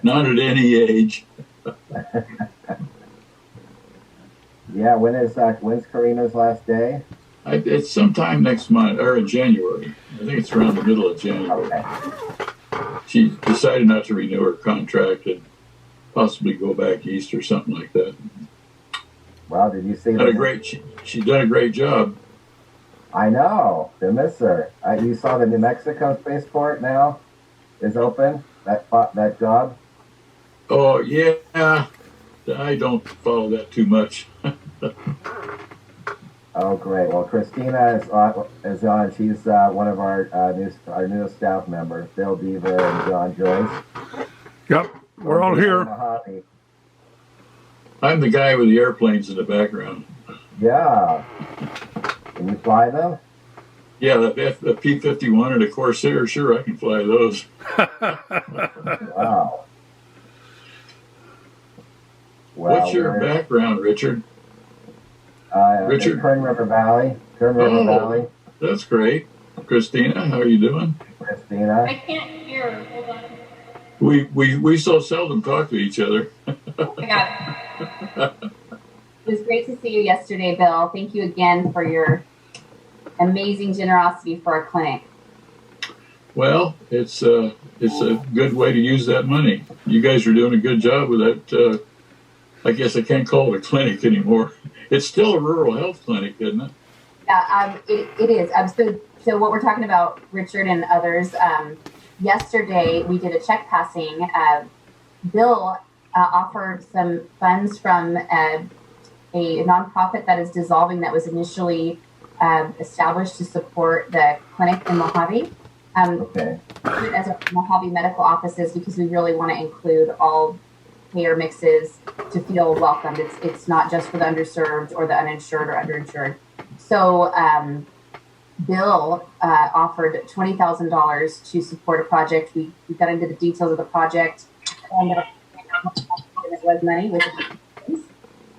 Not at any age. Yeah, when's Karina's last day? It's sometime next month, or in January. I think it's around the middle of January. Okay. She decided not to renew her contract and possibly go back east or something like that. Well, did you see She's done a great job. I know. They miss her. You saw the New Mexico spaceport now is open. That job. Oh yeah, I don't follow that too much. Oh great. Well, Christina is on. She's one of our newest staff members, Bill Deaver and John Joyce. Yep, we're all here. I'm the guy with the airplanes in the background. Yeah. Can you fly them? Yeah, the P-51 and the Corsair, sure, I can fly those. Wow. Well, what's your background, Richard? Richard? Kern River Valley. Valley. That's great. Christina, how are you doing? Christina. I can't hear. Hold on. We so seldom talk to each other. I got it. It was great to see you yesterday, Bill. Thank you again for your amazing generosity for our clinic. Well, it's a good way to use that money. You guys are doing a good job with that. I guess I can't call it a clinic anymore. It's still a rural health clinic, isn't it? Yeah, it is. So what we're talking about, Richard and others, yesterday we did a check passing. Bill offered some funds from a nonprofit that is dissolving that was initially established to support the clinic in Mojave. Okay. As a Mojave medical offices, because we really want to include all payer mixes to feel welcomed. It's not just for the underserved or the uninsured or underinsured. So Bill offered $20,000 to support a project. We got into the details of the project. It was money with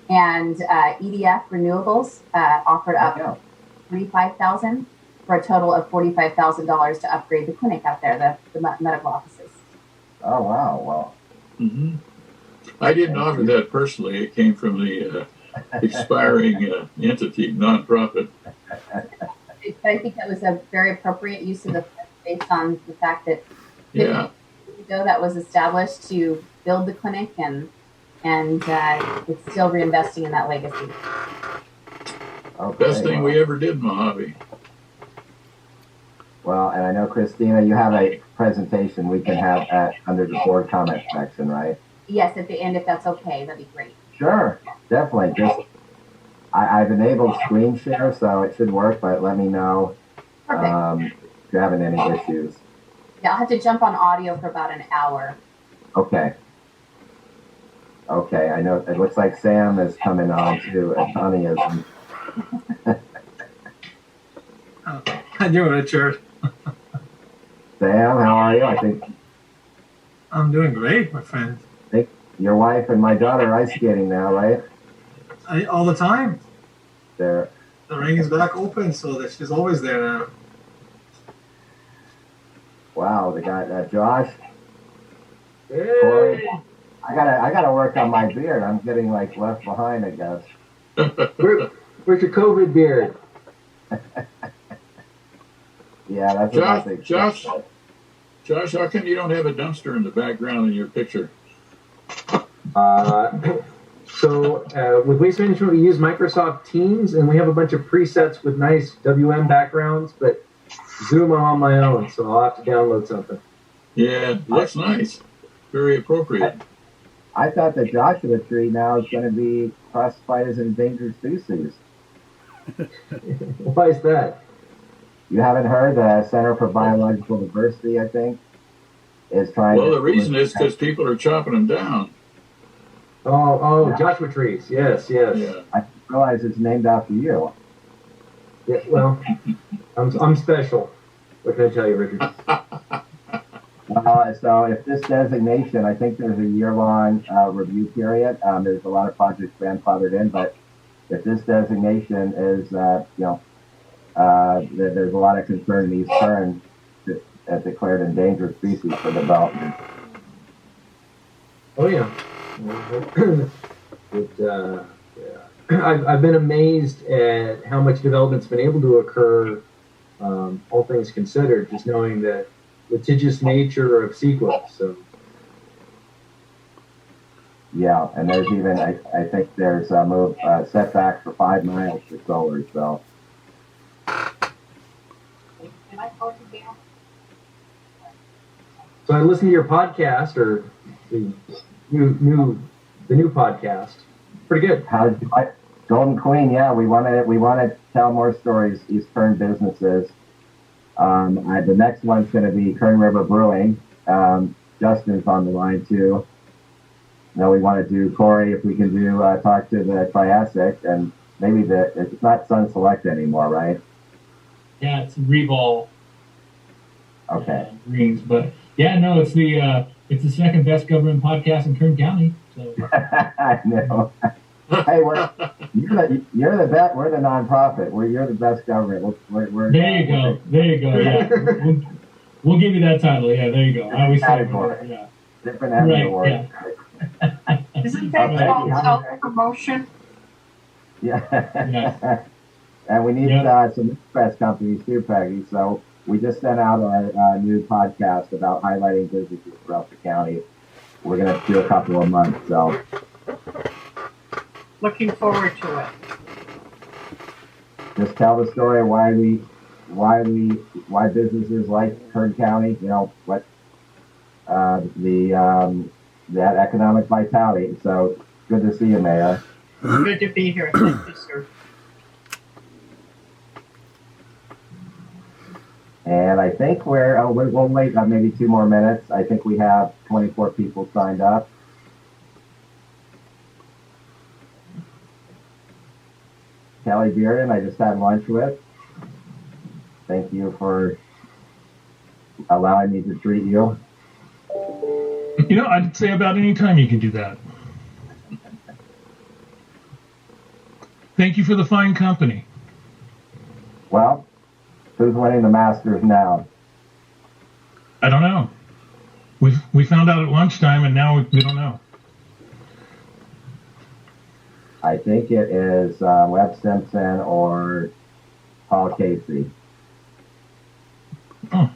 and EDF Renewables offered up $35,000 for a total of $45,000 to upgrade the clinic out there, the medical offices. Oh wow! Well, I didn't offer that personally. It came from the expiring entity, nonprofit. I think that was a very appropriate use of the funds based on the fact that 50 years ago that was established to build the clinic, and it's still reinvesting in that legacy. Okay, Best thing we ever did in Mojave. Well, and I know, Christina, you have a presentation we can have under the board comment section, right? Yes, at the end, if that's okay, that'd be great. Sure, definitely. I've enabled screen share, so it should work, but let me know if you're having any issues. Yeah, I'll have to jump on audio for about an hour. Okay. Okay, I know, it looks like Sam is coming on too, and Tony is. Hi, you, Richard. Sam, how are you? I think I'm doing great, my friend. I think your wife and my daughter are ice skating now, right? All the time. They're The ring is back open, so that she's always there now. Wow, they got Josh. Hey. Corey. I gotta work on my beard. I'm getting like left behind, I guess. Where's your COVID beard? Yeah, that's about the Josh, how come you don't have a dumpster in the background in your picture? So with Waste Management, we use Microsoft Teams, and we have a bunch of presets with nice WM backgrounds, but Zoom I'm on my own, so I'll have to download something. Yeah, looks nice. Very appropriate. I thought the Joshua tree now is going to be classified as endangered species. Why is that? You haven't heard the Center for Biological Diversity, I think, is trying Well, to... the reason is because people are chopping them down. Oh, yeah. Joshua trees. Yes. Yeah. I didn't realize it's named after you. Yeah, well, I'm special. What can I tell you, Richard? So if this designation, I think there's a year-long review period. There's a lot of projects grandfathered in, but if this designation is, there's a lot of concern in these terms as declared endangered species for development. Oh yeah. I've been amazed at how much development's been able to occur, all things considered, just knowing the litigious nature of CEQA. So. Yeah, and there's even, I think there's a move setback for 5 miles for solar, so. So I listened to your podcast, or the new podcast. Pretty good. How did you like Golden Queen? Yeah, we want to tell more stories, these Kern businesses. The next one's going to be Kern River Brewing. Justin's on the line too. Now we want to do Corey, if we can do talk to the Triassic, and maybe it's not Sun Select anymore, right? Yeah, it's Revol. Okay. Greens, but yeah, no, it's the second best government podcast in Kern County. So I know. Hey, you're the best. We're the nonprofit. You're the best government. We're there you go. There you go. Yeah, we'll give you that title. Yeah, there you go. I always say it. Yeah. Different Emmy award. Yeah. Isn't that called self-promotion? Yeah. And we need some express companies too, Peggy. So we just sent out our new podcast about highlighting businesses throughout the county. We're going to do a couple of months. So Looking forward to it. just tell the story of why businesses like Kern County, what that economic vitality. So good to see you, Mayor. Good to be here. Thank you, sir. And I think we'll wait maybe 2 more minutes. I think we have 24 people signed up. Kelly Bearden, I just had lunch with. Thank you for allowing me to treat you. I'd say about any time you can do that. Thank you for the fine company. Well, who's winning the Masters now? I don't know. We found out at lunchtime, and now we don't know. I think it is Webb Simpson or Paul Casey. Oh.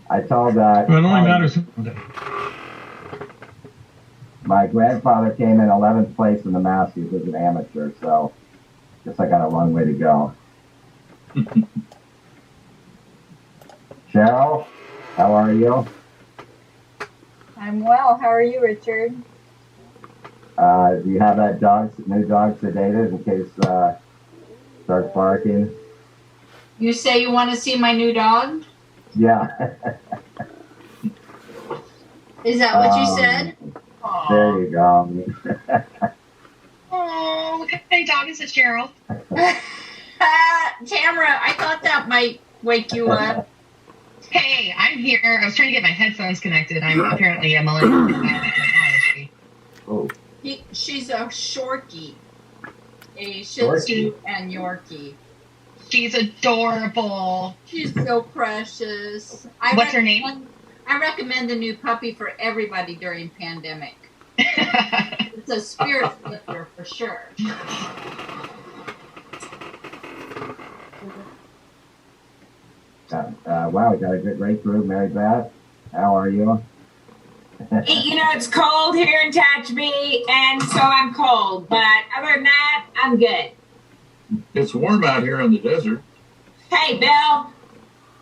I told that. Well, it only matters one day. My grandfather came in 11th place in the Masters as an amateur, so guess I got a long way to go. Cheryl, how are you? I'm well. How are you, Richard? Do you have that new dog sedated in case starts barking? You say you want to see my new dog? Yeah. Is that what you said? There you go. Oh, what kind of dog is it, Cheryl? Tamara, I thought that might wake you up. Hey, I'm here. I was trying to get my headphones connected. I'm apparently a millennial technology. Oh. She's a Shorkie. A Shih Tzu and Yorkie. She's adorable. She's so precious. What's her name? I recommend a new puppy for everybody during pandemic. It's a spirit lifter for sure. Wow, we got a great group. Mary Beth, how are you? You know, it's cold here in Tehachapi, and so I'm cold. But other than that, I'm good. It's warm out here in the desert. Hey, Bill.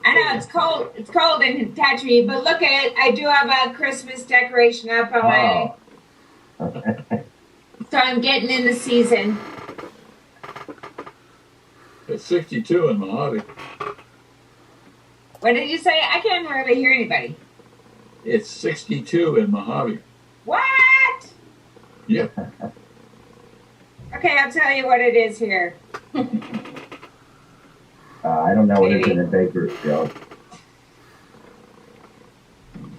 I know it's cold. It's cold in Tehachapi, but look at it. I do have a Christmas decoration up on my. So I'm getting in the season. It's 62 in Mojave. What did you say? I can't really hear anybody. It's 62 in Mojave. What? Yep. Okay, I'll tell you what it is here. I don't know what it's in Bakersfield.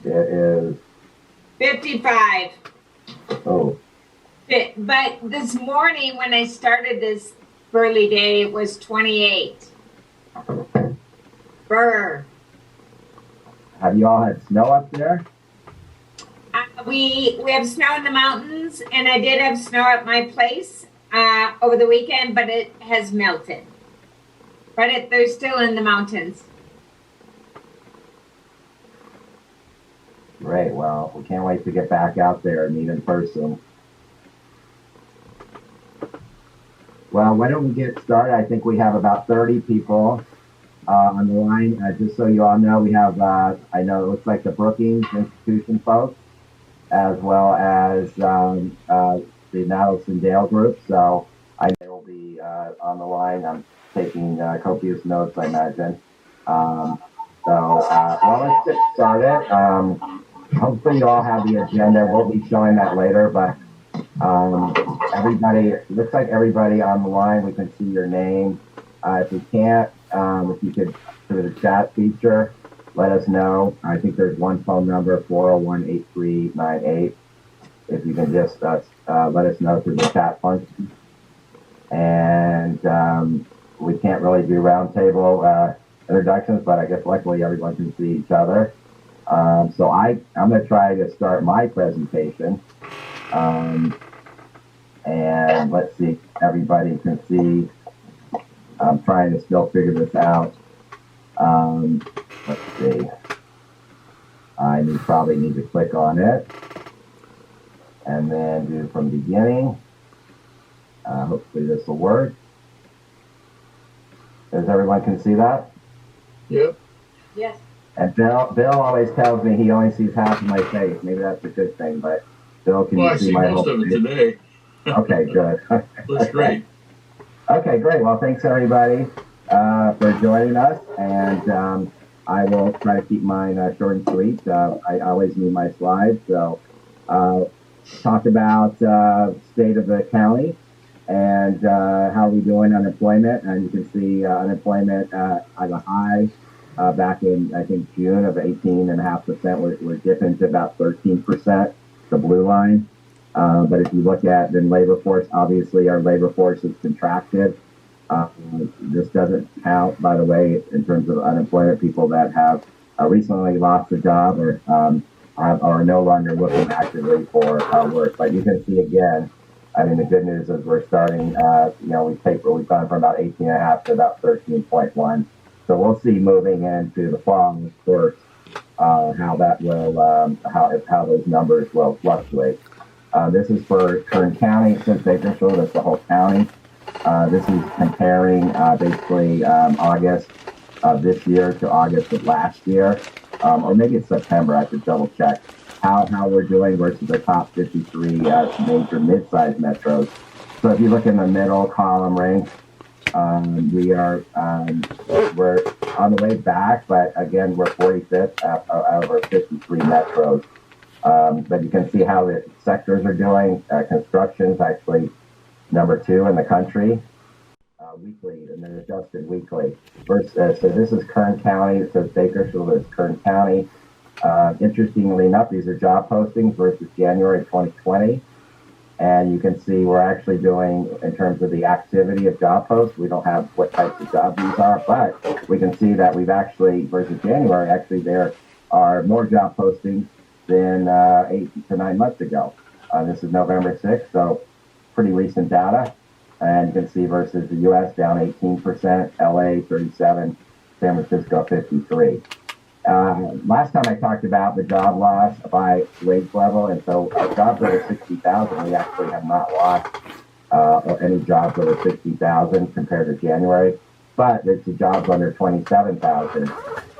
It is 55. Oh. But this morning when I started this early day, it was 28. Brr. Have you all had snow up there? We have snow in the mountains, and I did have snow at my place over the weekend, but it has melted. But they're still in the mountains. Great. Well, we can't wait to get back out there and meet in person. Well, why don't we get started? I think we have about 30 people on the line. Just so you all know, we have, I know it looks like the Brookings Institution folks, as well as the Madison Dale group. So I know they will be on the line. I'm taking copious notes, I imagine. Well, let's get started. Hopefully you all have the agenda. We'll be showing that later, but everybody, looks like everybody on the line, we can see your name. If you can't, if you could, through the chat feature, let us know. I think there's one phone number, 401-8398. If you can just let us know through the chat function. And we can't really do roundtable introductions, but I guess luckily everyone can see each other. So I'm going to try to start my presentation. And let's see if everybody can see. I'm trying to still figure this out. Let's see. I probably need to click on it and then do it from the beginning. Hopefully this will work. Does everyone can see that? Yep. Yes. And Bill always tells me he only sees half of my face. Maybe that's a good thing, but Bill, can you see my whole face? Most of it today. Okay, good. Looks great. Okay, great. Well, thanks everybody for joining us, and I will try to keep mine short and sweet. I always need my slides, so talk about state of the county and how we're doing unemployment, and you can see unemployment at a high back in, I think, June of 18.5%. We're dipping to about 13%, the blue line. But if you look at the labor force, obviously our labor force is contracted. This doesn't count, by the way, in terms of unemployment, people that have recently lost a job or are no longer looking actively for work. But you can see again, I mean, the good news is we're starting, we've gone from about 18.5 to about 13.1. So we'll see moving into the fall, of course, how that will, how those numbers will fluctuate. This is for Kern County, since Bakersfield, that's the whole county. This is comparing basically August of this year to August of last year, or maybe it's September, I should double check, how we're doing versus the top 53 major mid-sized metros. So if you look in the middle column rank, we're on the way back, but again, we're 45th out of our 53 metros. But you can see how the sectors are doing. Construction is actually number 2 in the country weekly, and then adjusted weekly. First, so this is Kern County. It says Bakersfield is Kern County. Interestingly enough, these are job postings versus January 2020. And you can see we're actually doing, in terms of the activity of job posts, we don't have what types of jobs these are, but we can see that we've actually, versus January, actually there are more job postings than 8 to 9 months ago. This is November 6th, so pretty recent data. And you can see versus the US down 18%, LA 37, San Francisco 53. Last time I talked about the job loss by wage level, and so our jobs over 60,000, we actually have not lost any jobs over 60,000 compared to January, but it's the jobs under 27,000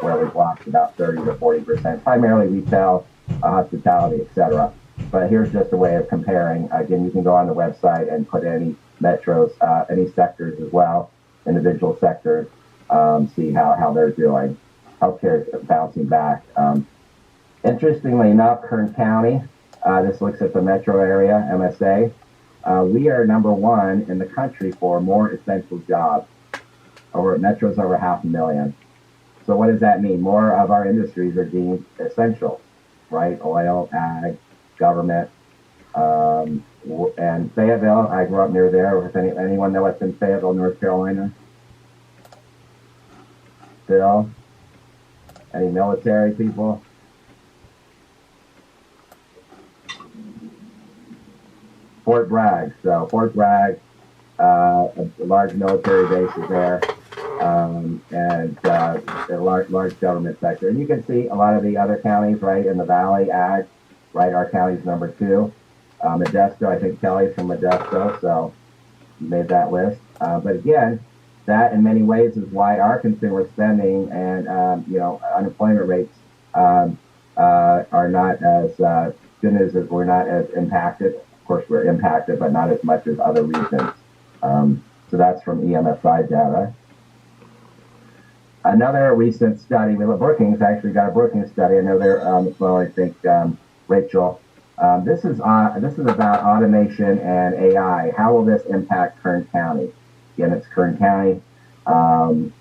where we've lost about 30 to 40%, primarily retail, hospitality, etc. But here's just a way of comparing. Again, you can go on the website and put any metros, any sectors as well, individual sectors, see how they're doing. Healthcare is bouncing back. Interestingly enough, Kern County, this looks at the metro area, MSA. We are number one in the country for more essential jobs. Metro's over 500,000. So what does that mean? More of our industries are deemed essential, right? Oil, ag, government, and Fayetteville. I grew up near there. If anyone know what's in Fayetteville, North Carolina? Bill? Any military people? Fort Bragg. So Fort Bragg, a large military base is there, and a large government sector. And you can see a lot of the other counties, right, in the Valley, ag, right, our county's number 2. Modesto, I think Kelly's from Modesto, so you made that list. But again, that in many ways is why our consumer spending and unemployment rates are not as good as we're not as impacted. Of course, we're impacted, but not as much as other regions. So that's from EMSI data. Another recent study, Brookings actually got a Brookings study. I know they're on the phone. I think Rachel. This is about automation and AI. How will this impact Kern County? Again, it's Kern County, and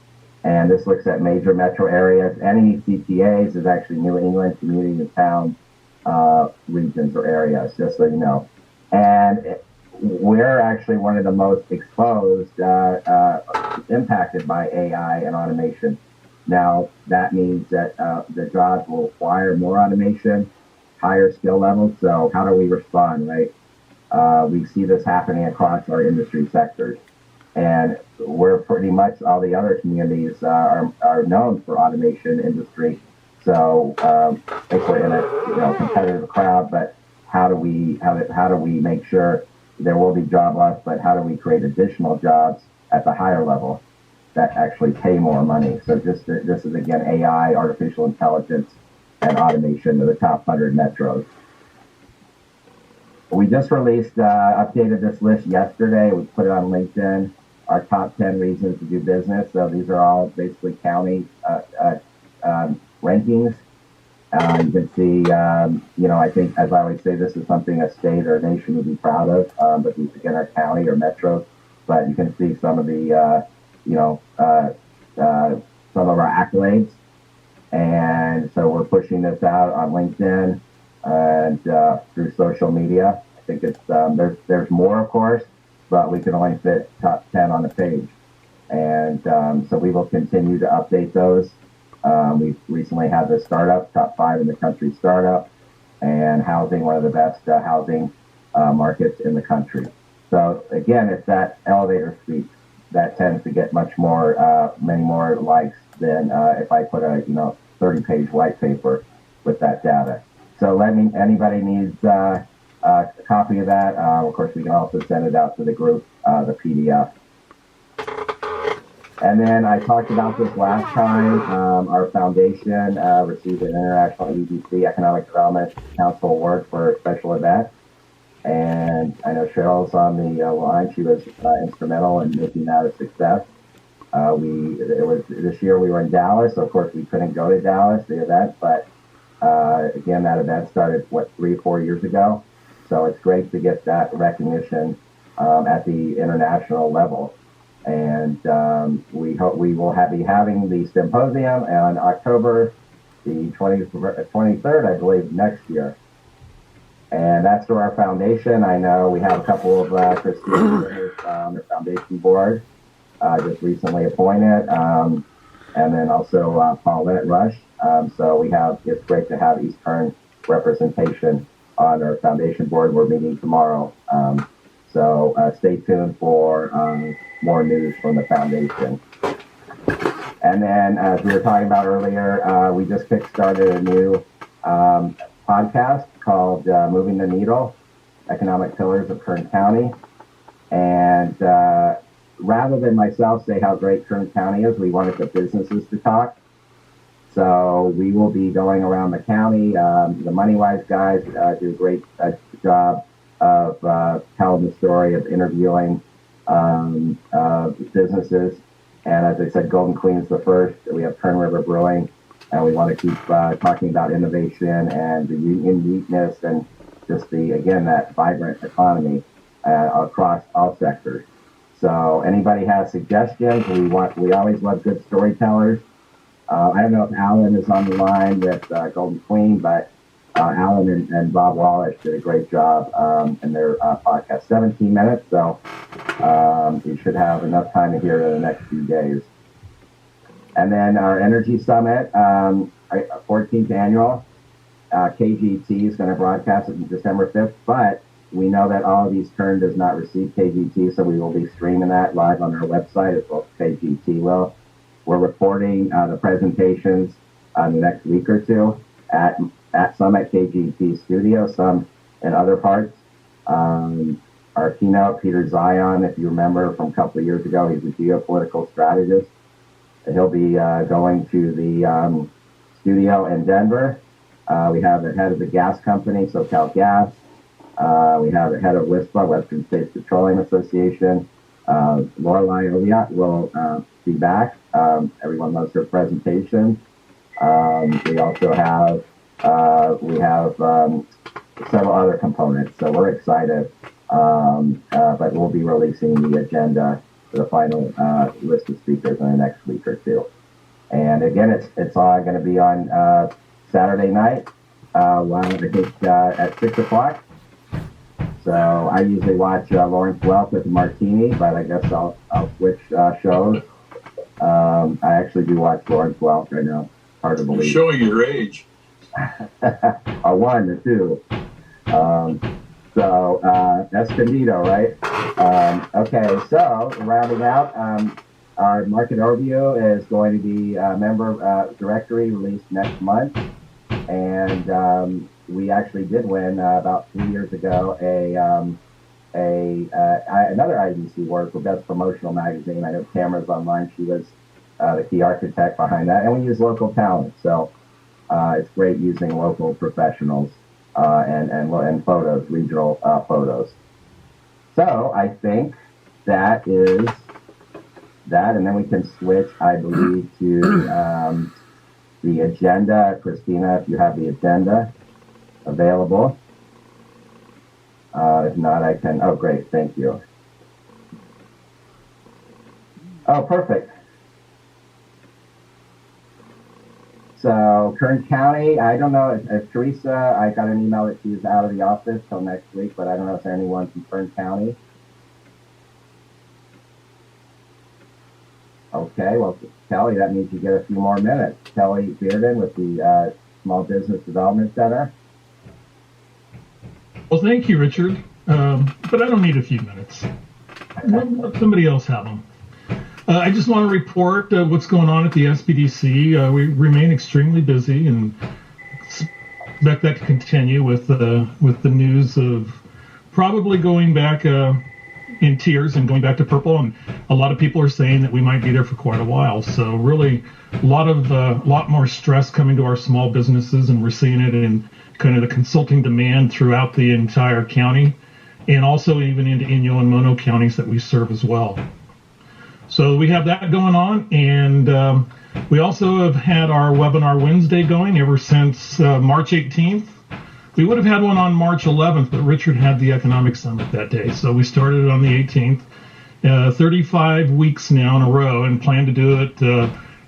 this looks at major metro areas. Any CTAs is actually New England community and town regions or areas, just so you know. And we're actually one of the most exposed, impacted by AI and automation. Now, that means that the jobs will require more automation, higher skill levels. So how do we respond, right? We see this happening across our industry sectors. And we're pretty much, all the other communities are known for automation industry. So I think we're in a competitive crowd, but how do we make sure there will be job loss, but how do we create additional jobs at the higher level that actually pay more money? So this is again AI, artificial intelligence, and automation of the top 100 metros. We just released, updated this list yesterday. We put it on LinkedIn, our top 10 reasons to do business. So these are all basically county rankings. You can see, I think, as I always say, this is something a state or a nation would be proud of, but these again are county or metros. But you can see some of the, some of our accolades. And so we're pushing this out on LinkedIn and through social media. I think it's there's more, of course, but we can only fit top 10 on the page. And so we will continue to update those. We've recently had the startup, top 5 in the country startup, and housing, one of the best housing markets in the country. So again, it's that elevator speech that tends to get much more, many more likes than if I put a 30-page white paper with that data. So anybody needs a copy of that. Of course, we can also send it out to the group, the PDF. And then I talked about this last time. Our foundation received an International EDC, Economic Development Council Award for a special event. And I know Cheryl's on the line. She was instrumental in making that a success. This year we were in Dallas, so of course we couldn't go to Dallas, the event, but again, that event started 3 or 4 years ago. So it's great to get that recognition at the international level. And we hope we will be having the symposium on October the 23rd, I believe, next year. And that's for our foundation. I know we have a couple of Christina Scrivner on the foundation board, just recently appointed, and then also Paulette Rush. So it's great to have East Kern representation on our foundation board. We're meeting tomorrow. So stay tuned for more news from the foundation. And then, as we were talking about earlier, we just kickstarted a new podcast called Moving the Needle, Economic Pillars of Kern County. And rather than myself say how great Kern County is, we wanted the businesses to talk. So we will be going around the county. The MoneyWise guys do a great job of telling the story of interviewing businesses. And as I said, Golden Queen's the first. We have Kern River Brewing, and we want to keep talking about innovation and the uniqueness and just that vibrant economy across all sectors. So anybody has suggestions, we always love good storytellers. I don't know if Alan is on the line with Golden Queen, but Alan and Bob Wallace did a great job in their podcast, 17 minutes. So you should have enough time to hear it in the next few days. And then our Energy Summit, 14th annual, KGT is going to broadcast it on December 5th, but we know that all of East Kern does not receive KGT, so we will be streaming that live on our website as well as KGT will. We're recording the presentations the next week or two at some at KGT Studio, some in other parts. Our keynote, Peter Zion, if you remember from a couple of years ago, he's a geopolitical strategist. He'll be going to the studio in Denver. We have the head of the gas company, SoCal Gas. We have the head of WISPA, Western States Petroleum Association. Lorelei Oviatt will be back. Everyone loves her presentation. We also have several other components, so we're excited. But we'll be releasing the agenda for the final list of speakers in the next week or two. And again, it's all going to be on Saturday night, I think at 6 o'clock. So I usually watch Lawrence Welk with Martini, but I guess I'll switch shows. I actually do watch Lawrence Welk. I know, hard to believe. You're showing your age. A 1 or 2. So Escondido, right? Okay, so rounding out, our market overview is going to be a member directory released next month. And we actually did win about 3 years ago another IDC award for Best Promotional Magazine. I know Tamara's online. She was the key architect behind that. And we use local talent. So it's great using local professionals and photos, regional photos. So I think that is that. And then we can switch, I believe, to the agenda. Christina, if you have the agenda available. If not, I can. Oh, great. Thank you. Oh, perfect. So Kern County, I don't know if Teresa, I got an email that she's out of the office till next week, but I don't know if there's anyone from Kern County. Okay, well, Kelly, that means you get a few more minutes. Kelly Bearden with the Small Business Development Center. Well, thank you, Richard. But I don't need a few minutes. Let somebody else have them. I just want to report what's going on at the SBDC. We remain extremely busy and expect that to continue with the news of probably going back in tiers and going back to purple. And a lot of people are saying that we might be there for quite a while. So really, a lot more stress coming to our small businesses, and we're seeing it in kind of the consulting demand throughout the entire county, and also even into Inyo and Mono counties that we serve as well. So we have that going on, and we also have had our webinar Wednesday going ever since March 18th. We would have had one on March 11th, but Richard had the Economic Summit that day, so we started it on the 18th. 35 weeks now in a row, and plan to do it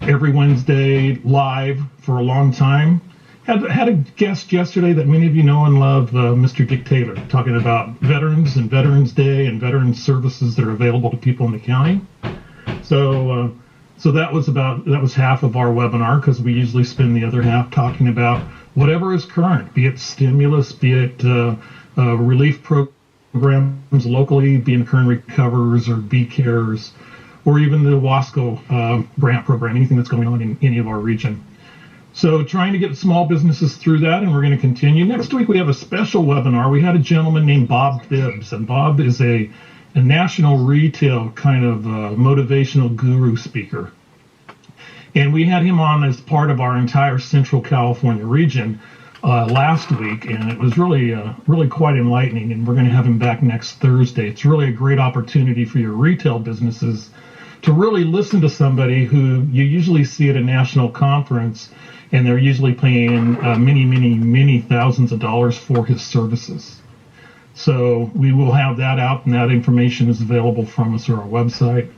every Wednesday live for a long time. Had a guest yesterday that many of you know and love, Mr. Dick Taylor, talking about veterans and Veterans Day and veteran services that are available to people in the county. So that was half of our webinar, because we usually spend the other half talking about whatever is current, be it stimulus, be it relief programs locally, be it Kern Recovers or Bee Cares, or even the Wasco grant program, anything that's going on in any of our region. So trying to get small businesses through that, and we're going to continue. Next week we have a special webinar. We had a gentleman named Bob Phibbs, and Bob is a national retail kind of motivational guru speaker. And we had him on as part of our entire Central California region last week, and it was really quite enlightening, and we're going to have him back next Thursday. It's really a great opportunity for your retail businesses to really listen to somebody who you usually see at a national conference, and they're usually paying many thousands of dollars for his services. So we will have that out, and that information is available from us on our website.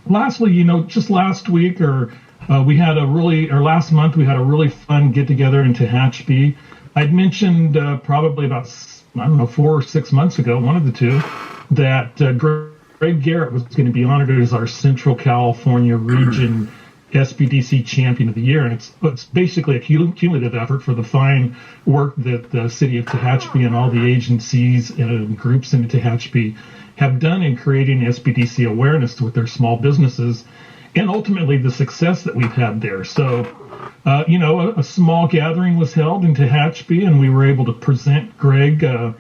Lastly, just last week last month, we had a really fun get-together in Tehachapi. I'd mentioned probably about, 4 or 6 months ago, one of the two, that Greg Garrett was going to be honored as our Central California region SBDC Champion of the Year, and it's basically a cumulative effort for the fine work that the city of Tehachapi and all the agencies and groups in Tehachapi have done in creating SBDC awareness with their small businesses, and ultimately the success that we've had there. So, a small gathering was held in Tehachapi, and we were able to present Greg. And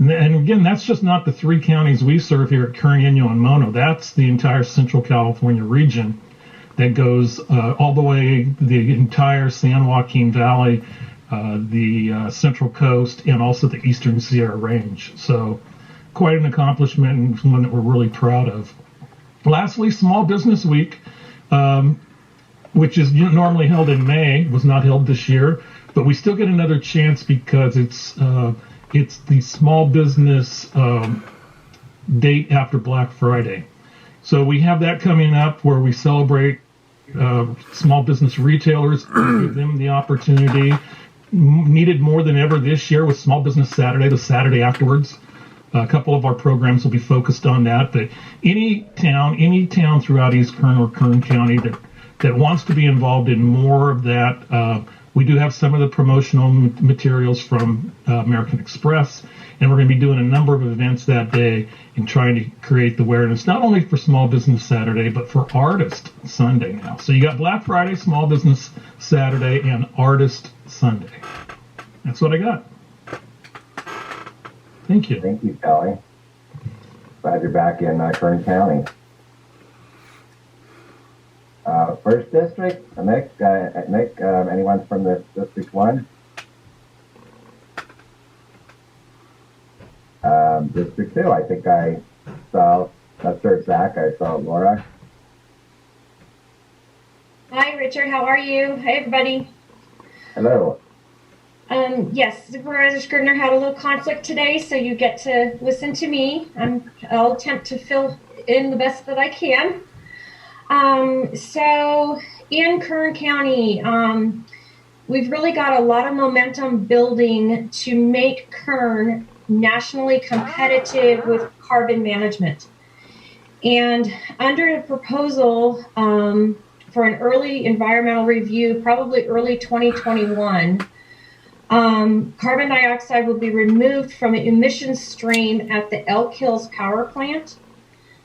again, that's just not the 3 counties we serve here at Kern, Inyo, and Mono. That's the entire Central California region that goes all the way, the entire San Joaquin Valley, the Central Coast, and also the Eastern Sierra Range. So quite an accomplishment, and one that we're really proud of. Lastly, Small Business Week, which is normally held in May, was not held this year, but we still get another chance because it's the small business date after Black Friday. So we have that coming up where we celebrate small business retailers, give them the opportunity, needed more than ever this year with Small Business Saturday, the Saturday afterwards. A couple of our programs will be focused on that, but any town throughout East Kern or Kern County that wants to be involved in more of that, we do have some of the promotional materials from American Express, and we're going to be doing a number of events that day and trying to create the awareness, not only for Small Business Saturday, but for Artist Sunday now. So you got Black Friday, Small Business Saturday, and Artist Sunday. That's what I got. Thank you. Thank you, Kelly. Glad you're back in Kern County. First district, Nick, anyone from the District 1? District 2, I think I saw, not sure it's Zach, I saw Laura. Hi, Richard, how are you? Hi, everybody. Hello. Yes, Supervisor Scrivner had a little conflict today, so you get to listen to me. I'll attempt to fill in the best that I can. So in Kern County, we've really got a lot of momentum building to make Kern nationally competitive with carbon management. And under the proposal for an early environmental review, probably early 2021, carbon dioxide will be removed from the emissions stream at the Elk Hills power plant.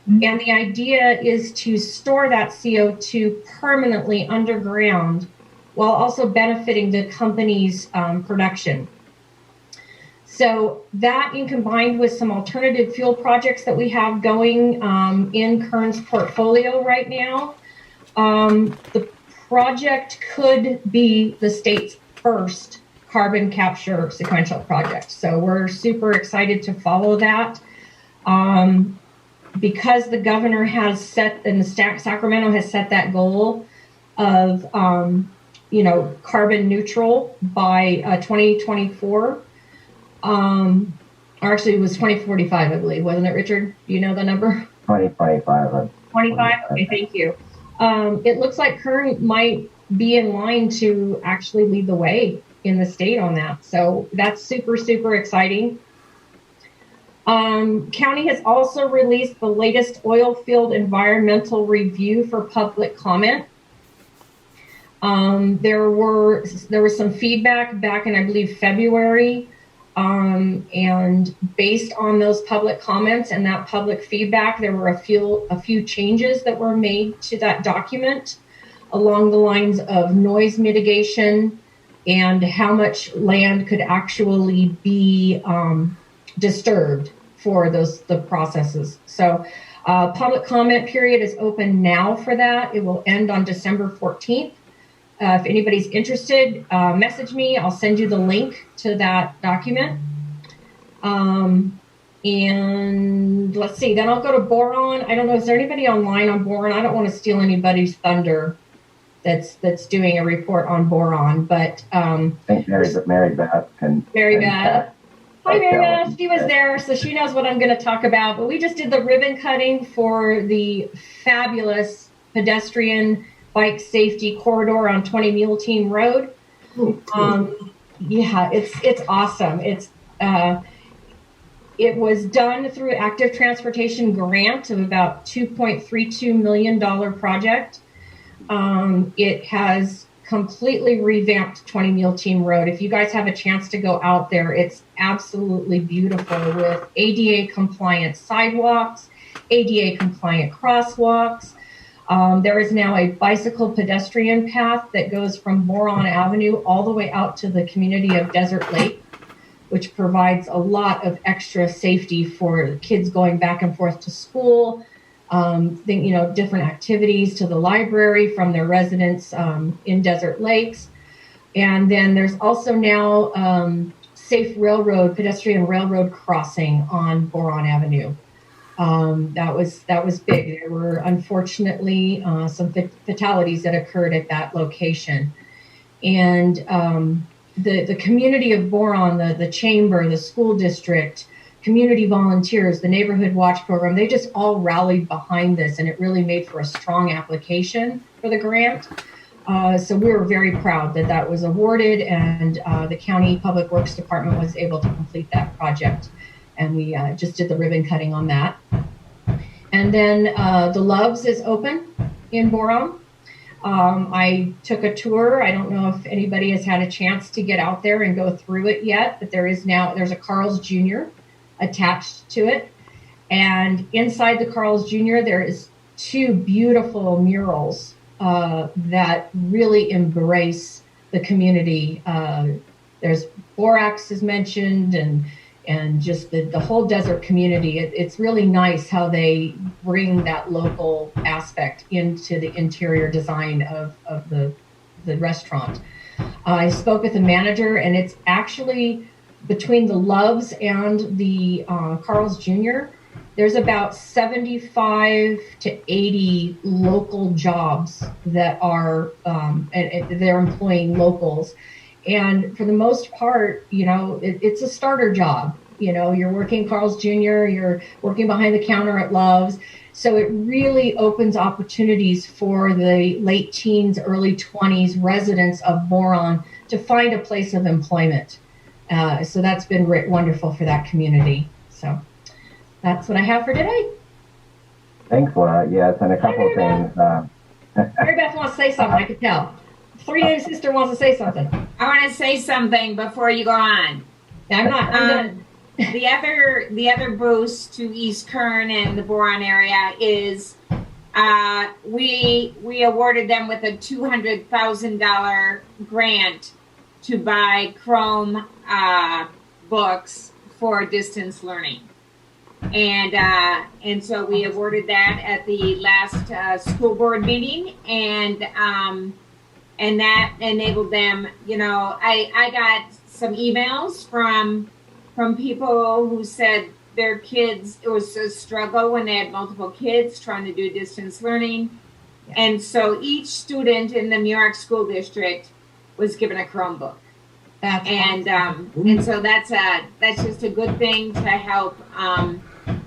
And the idea is to store that CO2 permanently underground while also benefiting the company's production. So that, in combined with some alternative fuel projects that we have going in Kern's portfolio right now, the project could be the state's first carbon capture sequential project. So we're super excited to follow that. Because the governor has set, and the Sacramento has set that goal of, carbon neutral by 2024. Or actually, it was 2045, I believe, wasn't it, Richard? Do you know the number? 2025. 25? Okay, thank you. It looks like Kern might be in line to actually lead the way in the state on that. So that's super, super exciting. County has also released the latest oil field environmental review for public comment. There was some feedback back in, I believe, February, and based on those public comments and that public feedback, there were a few changes that were made to that document along the lines of noise mitigation and how much land could actually be disturbed for the processes. So public comment period is open now for that. It will end on December 14th. If anybody's interested, message me. I'll send you the link to that document. And let's see, then I'll go to boron. I don't know, is there anybody online on boron? I don't want to steal anybody's thunder that's doing a report on boron, but I think Mary Beth can. Mary Beth. Hi, Mary Beth. She was there, so she knows what I'm going to talk about. But we just did the ribbon cutting for the fabulous pedestrian bike safety corridor on 20 Mule Team Road. Yeah, it's awesome. It was done through active transportation grant of about $2.32 million project. It has completely revamped 20 Mule Team Road. If you guys have a chance to go out there, it's absolutely beautiful with ADA compliant sidewalks, ADA compliant crosswalks. There is now a bicycle pedestrian path that goes from Boron Avenue all the way out to the community of Desert Lake, which provides a lot of extra safety for kids going back and forth to school, different activities to the library from their residents in Desert Lakes. And then there's also now safe pedestrian railroad crossing on Boron Avenue. That was big. There were unfortunately some fatalities that occurred at that location. And the community of Boron, the chamber, the school district, community volunteers, the neighborhood watch program, they just all rallied behind this, and it really made for a strong application for the grant. So we were very proud that was awarded, and the county public works department was able to complete that project. And we just did the ribbon cutting on that. And then the Loves is open in Boron. I took a tour. I don't know if anybody has had a chance to get out there and go through it yet, but there's a Carl's Jr. attached to it. And inside the Carl's Jr., there is 2 beautiful murals that really embrace the community. There's borax is mentioned, and just the whole desert community. It's really nice how they bring that local aspect into the interior design of the restaurant. I spoke with the manager, and it's actually between the Loves and the Carl's Jr., there's about 75 to 80 local jobs that are, and they're employing locals. And for the most part, it's a starter job. You're working Carl's Jr., you're working behind the counter at Love's. So it really opens opportunities for the late teens, early 20s residents of Boron to find a place of employment. So that's been wonderful for that community. So that's what I have for today. Thanks, Laura. Yes, and a couple of things. Mary Beth wants to say something, I could tell. 3-Day Sister wants to say something. I want to say something before you go on. I'm done. The other boost to East Kern and the Boron area is we awarded them with a $200,000 grant to buy Chrome books for distance learning, and so we awarded that at the last school board meeting, and that enabled them. I got some emails from people who said their kids, it was a struggle when they had multiple kids trying to do distance learning. Yeah. And so each student in the Muroc School District was given a Chromebook. And so that's just a good thing to help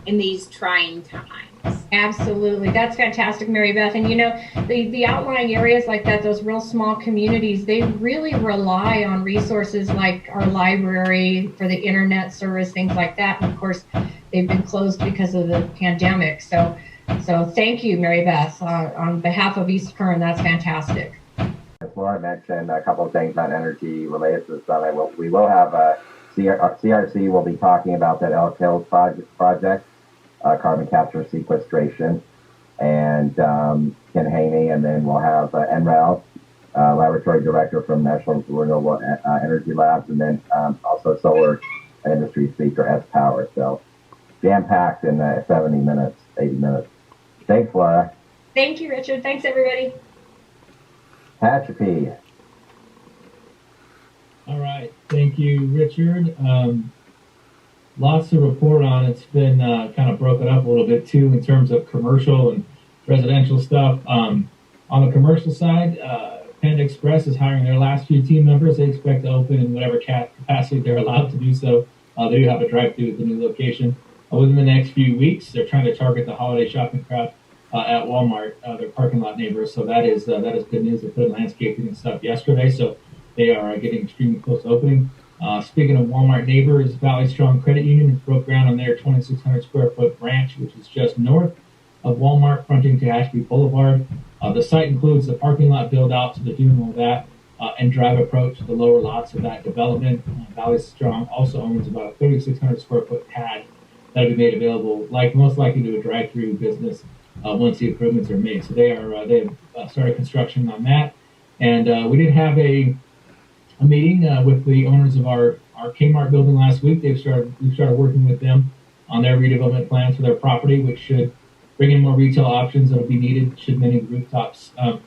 in these trying times. Absolutely. That's fantastic, Mary Beth. And the outlying areas like that, those real small communities, they really rely on resources like our library for the internet service, things like that. And of course, they've been closed because of the pandemic. So thank you, Mary Beth, on behalf of East Kern. That's fantastic. As Laura mentioned, a couple of things on energy related to the summit. We will have CRC will be talking about that Elk Hills project. Carbon capture and sequestration, and Ken Haney, and then we'll have NREL, laboratory director from National Renewable Energy Labs, and then also solar industry speaker, S Power. So jam-packed in 70 minutes, 80 minutes. Thanks, Laura. Thank you, Richard. Thanks, everybody. Tehachapi. All right. Thank you, Richard. Lots to report on. It's been kind of broken up a little bit too in terms of commercial and residential stuff. On the commercial side, Pendant Express is hiring their last few team members. They expect to open in whatever capacity they're allowed to do so. They do have a drive-through at the new location. Within the next few weeks, they're trying to target the holiday shopping crowd at Walmart, their parking lot neighbors. So that is good news. They put in landscaping and stuff yesterday, so they are getting extremely close to opening. Speaking of Walmart neighbors, Valley Strong Credit Union broke ground on their 2,600 square foot branch, which is just north of Walmart, fronting Tehachapi Boulevard. The site includes the parking lot build out, so they're doing all that, and drive approach to the lower lots of that development. Valley Strong also owns about a 3,600 square foot pad that'll be made available, most likely to a drive-through business once the improvements are made. So they have started construction on that, and we did have a meeting with the owners of our Kmart building last week. We started working with them on their redevelopment plans for their property, which should bring in more retail options that'll be needed should many rooftops that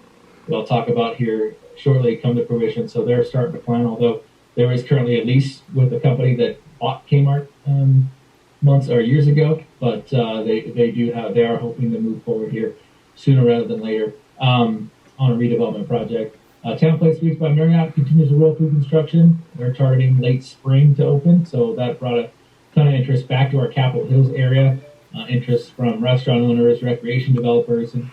I'll talk about here shortly come to fruition. So they're starting to plan, although there is currently a lease with a company that bought Kmart months or years ago, but they are hoping to move forward here sooner rather than later on a redevelopment project. Town Place Suites by Marriott continues to roll through construction. They're targeting late spring to open, so that brought a ton of interest back to our Capitol Hills area. Interest from restaurant owners, recreation developers, and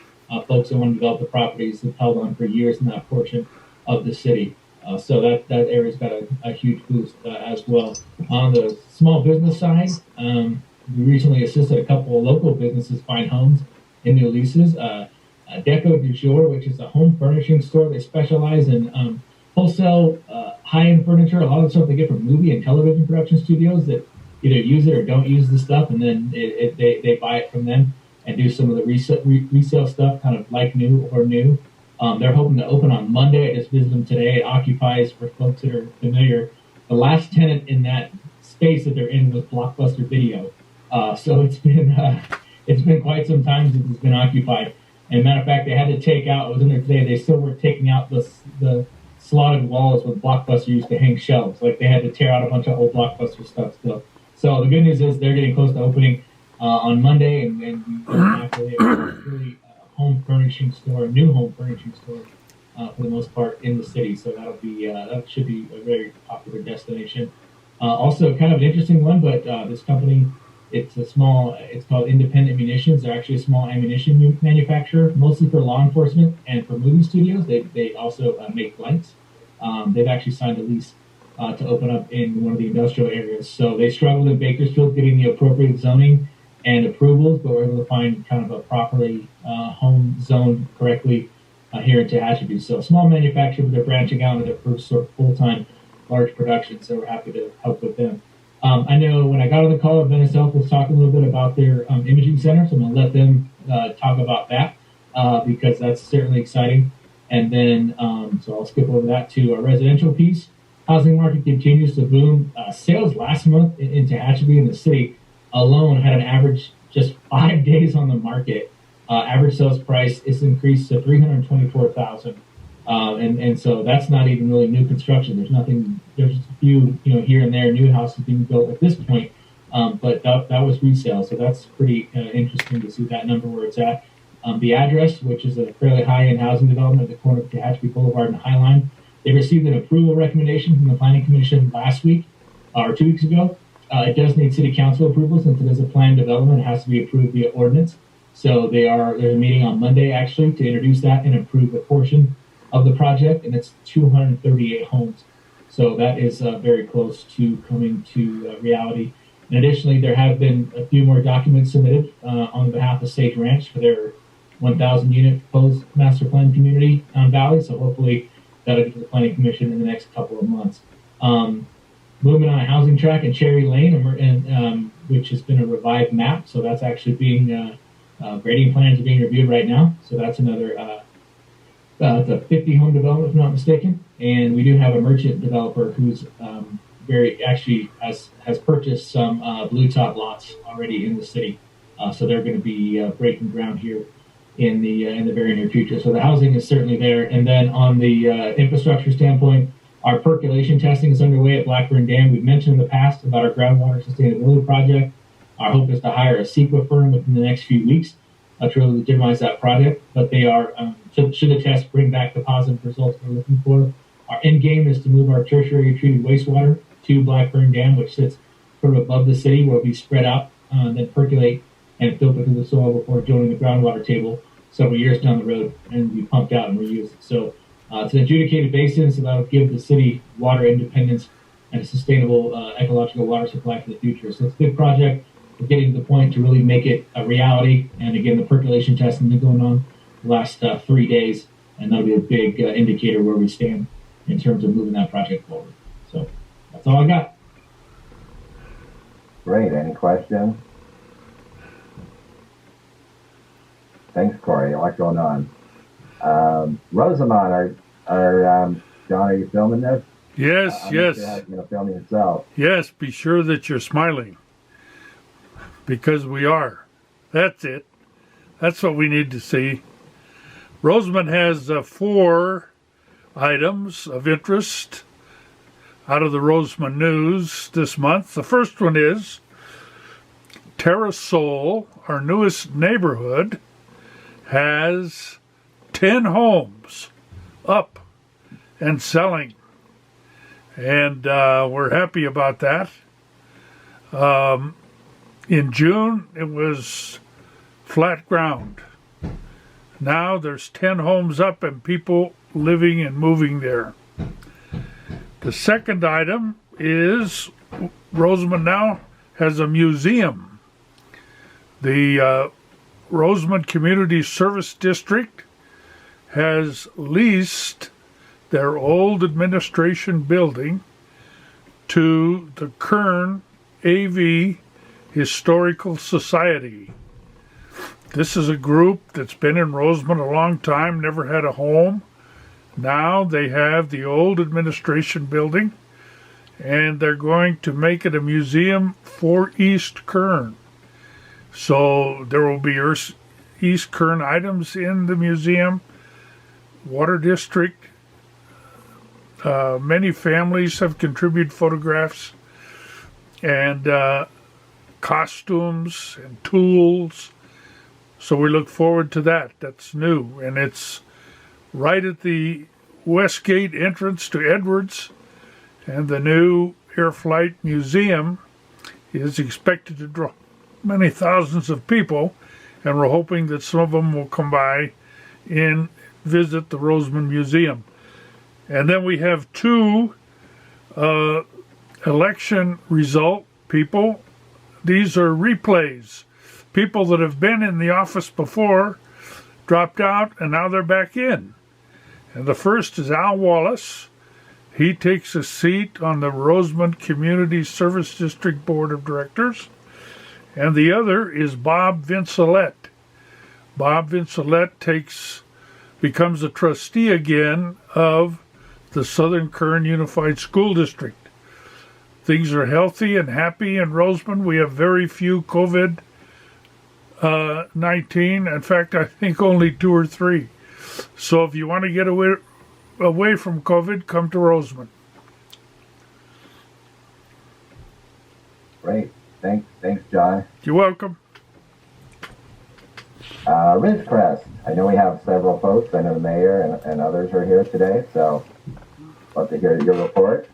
folks that want to develop the properties have held on for years in that portion of the city. So that area's got a huge boost as well. On the small business side, we recently assisted a couple of local businesses find homes in new leases. Deco du Jour, which is a home furnishing store. They specialize in wholesale high-end furniture. A lot of the stuff they get from movie and television production studios that either use it or don't use the stuff, and then they buy it from them and do some of the resale stuff, kind of like new or new. They're hoping to open on Monday. I just visited them today. It occupies, for folks that are familiar, the last tenant in that space that they're in was Blockbuster Video. So it's been quite some time since it's been occupied. And matter of fact, they had to take out, I was in there today, they still were taking out the slotted walls where Blockbuster used to hang shelves. Like they had to tear out a bunch of old Blockbuster stuff still. So the good news is they're getting close to opening on Monday, and actually really home furnishing store, new home furnishing store for the most part in the city. So that should be a very popular destination. Also kind of an interesting one, but this company, it's called Independent Munitions. They're actually a small ammunition manufacturer, mostly for law enforcement and for movie studios. They also make blanks. They've actually signed a lease to open up in one of the industrial areas. So they struggled in Bakersfield getting the appropriate zoning and approvals, but were able to find kind of a properly home zoned correctly here in Tehachapi. So a small manufacturer, but they're branching out into their first sort of full-time large production. So we're happy to help with them. I know when I got on the call, Venice Health was talking a little bit about their imaging center, so I'm going to let them talk about that because that's certainly exciting. And then, so I'll skip over that to our residential piece. Housing market continues to boom. Sales last month in Tehachapi in the city alone had an average just 5 days on the market. Average sales price is increased to $324,000. And so that's not even really new construction. There's just a few, here and there new houses being built at this point. But that was resale. So that's pretty interesting to see that number where it's at. The address, which is a fairly high-end housing development at the corner of Tehachapi Boulevard and Highline, they received an approval recommendation from the Planning Commission last week or 2 weeks ago. It does need city council approval since it is a planned development. It has to be approved via ordinance. So they're meeting on Monday actually to introduce that and approve a portion of the project, and it's 238 homes. So that is very close to coming to reality. And additionally, there have been a few more documents submitted on behalf of Sage Ranch for their 1,000 unit proposed master plan community on Valley. So hopefully that'll get to the Planning Commission in the next couple of months. Movement on a housing track in Cherry Lane, which has been a revived map. So that's actually being grading plans are being reviewed right now. So that's another it's a 50 home development, if I'm not mistaken. And we do have a merchant developer who's has purchased some blue top lots already in the city. So they're going to be breaking ground here in the very near future. So the housing is certainly there. And then on the infrastructure standpoint, our percolation testing is underway at Blackburn Dam. We've mentioned in the past about our groundwater sustainability project. Our hope is to hire a CEQA firm within the next few weeks to really legitimize that project. But they are, should the test bring back the positive results we're looking for, our end game is to move our tertiary treated wastewater to Blackburn Dam, which sits sort of above the city, where we spread out, then percolate and filter through the soil before joining the groundwater table several years down the road and be pumped out and reused. So it's an adjudicated basin, so that'll give the city water independence and a sustainable ecological water supply for the future. So it's a good project. We're getting to the point to really make it a reality. And again, the percolation testing has been going on the last 3 days, and that'll be a big indicator where we stand in terms of moving that project forward. So that's all I got. Great. Any questions? Thanks, Corey. A lot going on. Rosamond, John, are you filming this? Yes, yes. Filming yourself. Yes, be sure that you're smiling. Because we are. That's it. That's what we need to see. Rosamond has 4 items of interest out of the Rosamond News this month. The first one is Terrasol, our newest neighborhood, has 10 homes up and selling. And we're happy about that. In June, it was flat ground. Now there's 10 homes up and people living and moving there. The second item is Rosamond now has a museum. The Rosamond Community Service District has leased their old administration building to the Kern AV Historical Society. This is a group that's been in Rosamond a long time, never had a home. Now they have the old administration building, and they're going to make it a museum for East Kern. So there will be East Kern items in the museum. Water District, many families have contributed photographs and costumes and tools. So we look forward to that. That's new. And it's right at the West Gate entrance to Edwards. And the new Air Flight Museum is expected to draw many thousands of people. And we're hoping that some of them will come by and visit the Rosamond Museum. And then we have 2 election result people. These are replays. People that have been in the office before, dropped out, and now they're back in. And the first is Al Wallace. He takes a seat on the Rosamond Community Service District Board of Directors. And the other is Bob Vincelette. Bob Vincelette becomes a trustee again of the Southern Kern Unified School District. Things are healthy and happy in Rosamond. We have very few COVID-19. In fact, I think only 2 or 3. So if you want to get away from COVID, come to Rosamond. Great. Thanks, John. You're welcome. Ridgecrest. I know we have several folks. I know the mayor and others are here today, so love to hear your report.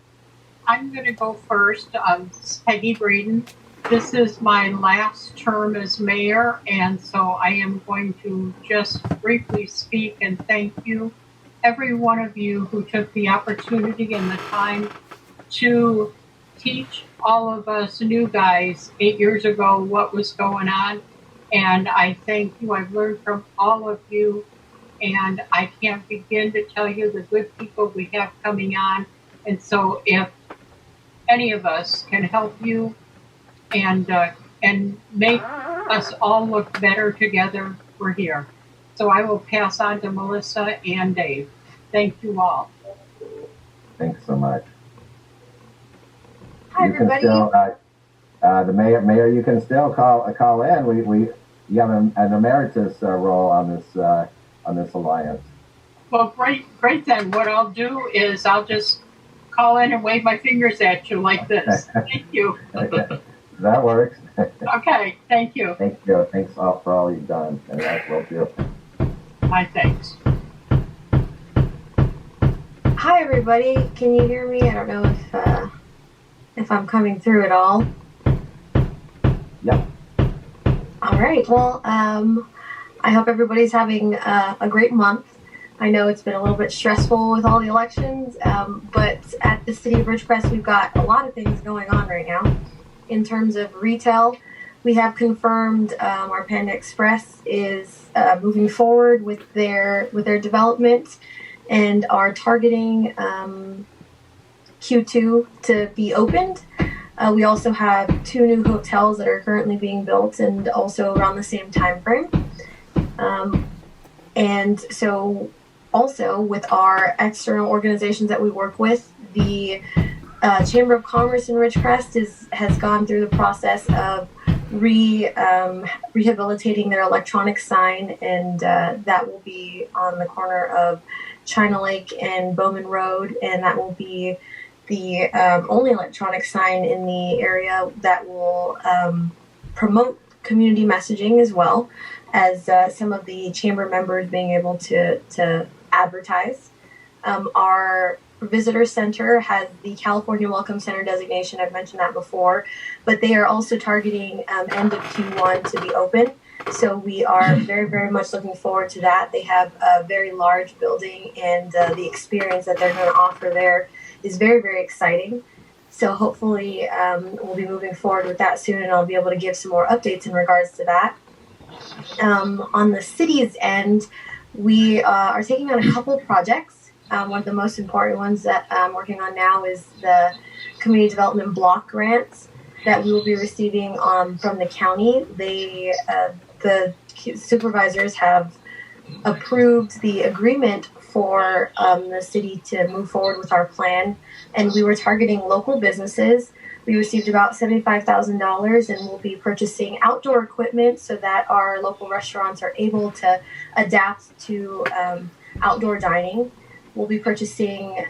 I'm going to go first. This is Peggy Braden. This is my last term as mayor, and so I am going to just briefly speak and thank you, every one of you who took the opportunity and the time to teach all of us new guys 8 years ago what was going on. And I thank you. I've learned from all of you, and I can't begin to tell you the good people we have coming on. And so if any of us can help you and make us all look better together, we're here. So I will pass on to Melissa and Dave. Thank you all. Thanks so much. Hi, you everybody. Can still, the mayor, you can still call in. You have an emeritus role on this alliance. Well, great then. What I'll do is I'll just call in and wave my fingers at you like this. Thank you. Okay. That works. Okay, thank you. Thank you. Thanks for all you've done, and that will do. My thanks. Hi, everybody. Can you hear me? I don't know if I'm coming through at all. Yep. All right. Well, I hope everybody's having a great month. I know it's been a little bit stressful with all the elections, but at the City of Ridgecrest, we've got a lot of things going on right now. In terms of retail, we have confirmed our Pendant Express is moving forward with their development and are targeting Q2 to be opened. We also have 2 new hotels that are currently being built and also around the same time frame. And so also with our external organizations that we work with, the Chamber of Commerce in Ridgecrest has gone through the process of rehabilitating their electronic sign, and that will be on the corner of China Lake and Bowman Road, and that will be the only electronic sign in the area that will promote community messaging, as well as some of the chamber members being able to advertise. Our visitor center has the California Welcome Center designation. I've mentioned that before, but they are also targeting end of Q1 to be open. So we are very, very much looking forward to that. They have a very large building, and the experience that they're going to offer there is very, very exciting. So hopefully we'll be moving forward with that soon, and I'll be able to give some more updates in regards to that. On the city's end, we are taking on a couple projects. One of the most important ones that I'm working on now is the community development block grants that we will be receiving from the county. The supervisors have approved the agreement for the city to move forward with our plan, and we were targeting local businesses. We received about $75,000, and we'll be purchasing outdoor equipment so that our local restaurants are able to adapt to outdoor dining. We'll be purchasing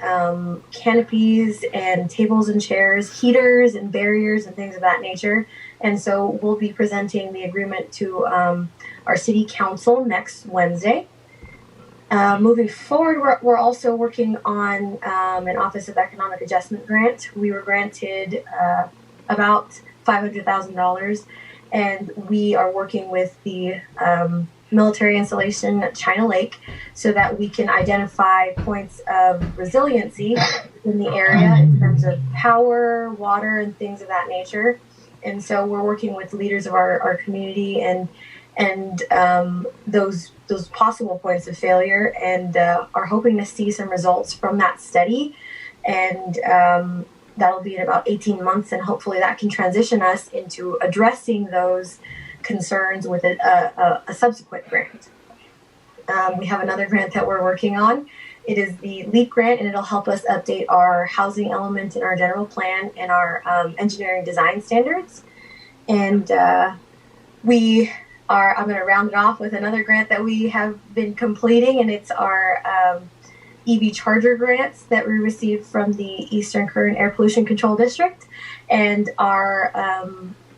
canopies and tables and chairs, heaters and barriers and things of that nature. And so we'll be presenting the agreement to our city council next Wednesday. Moving forward, we're also working on an Office of Economic Adjustment grant. We were granted about $500,000, and we are working with the military installation at China Lake so that we can identify points of resiliency in the area in terms of power, water, and things of that nature. And so we're working with leaders of our community and those possible points of failure, and are hoping to see some results from that study. And that'll be in about 18 months, and hopefully that can transition us into addressing those concerns with a subsequent grant. We have another grant that we're working on. It is the LEAP grant, and it'll help us update our housing element in our general plan and our engineering design standards. And I'm going to round it off with another grant that we have been completing, and it's our EV charger grants that we received from the Eastern Current Air Pollution Control District. And our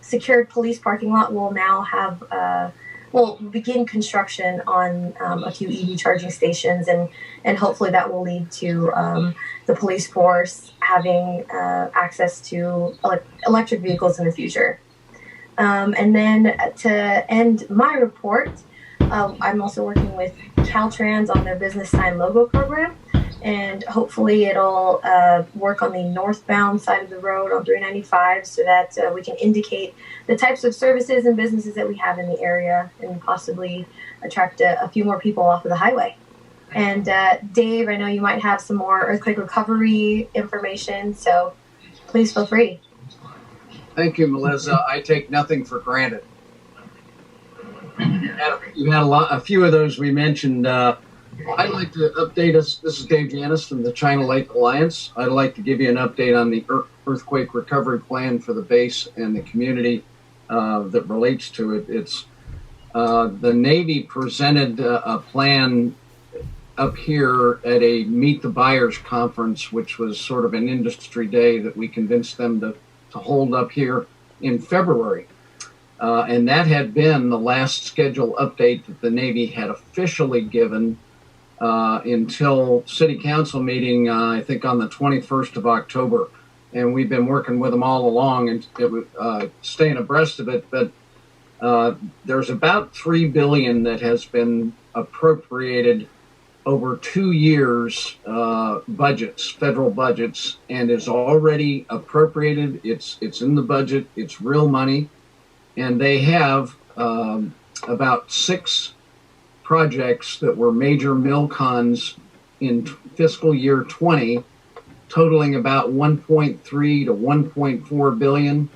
secured police parking lot will now have will begin construction on a few EV charging stations, and hopefully that will lead to the police force having access to electric vehicles in the future. And then to end my report, I'm also working with Caltrans on their business sign logo program. And hopefully it'll work on the northbound side of the road on 395 so that we can indicate the types of services and businesses that we have in the area and possibly attract a few more people off of the highway. And Dave, I know you might have some more earthquake recovery information, so please feel free. Thank you, Melissa. I take nothing for granted. You had a few of those we mentioned. I'd like to update us. This is Dave Janis from the China Lake Alliance. I'd like to give you an update on the earthquake recovery plan for the base and the community that relates to it. It's the Navy presented a plan up here at a Meet the Buyers conference, which was sort of an industry day that we convinced them to hold up here in February. And that had been the last schedule update that the Navy had officially given until City Council meeting, I think on the 21st of October. And we've been working with them all along and staying abreast of it. But there's about $3 billion that has been appropriated over 2 years budgets, federal budgets, and is already appropriated. It's in the budget. It's real money. And they have about 6 projects that were major MILCONs in fiscal year 20, totaling about 1.3 to 1.4 billion.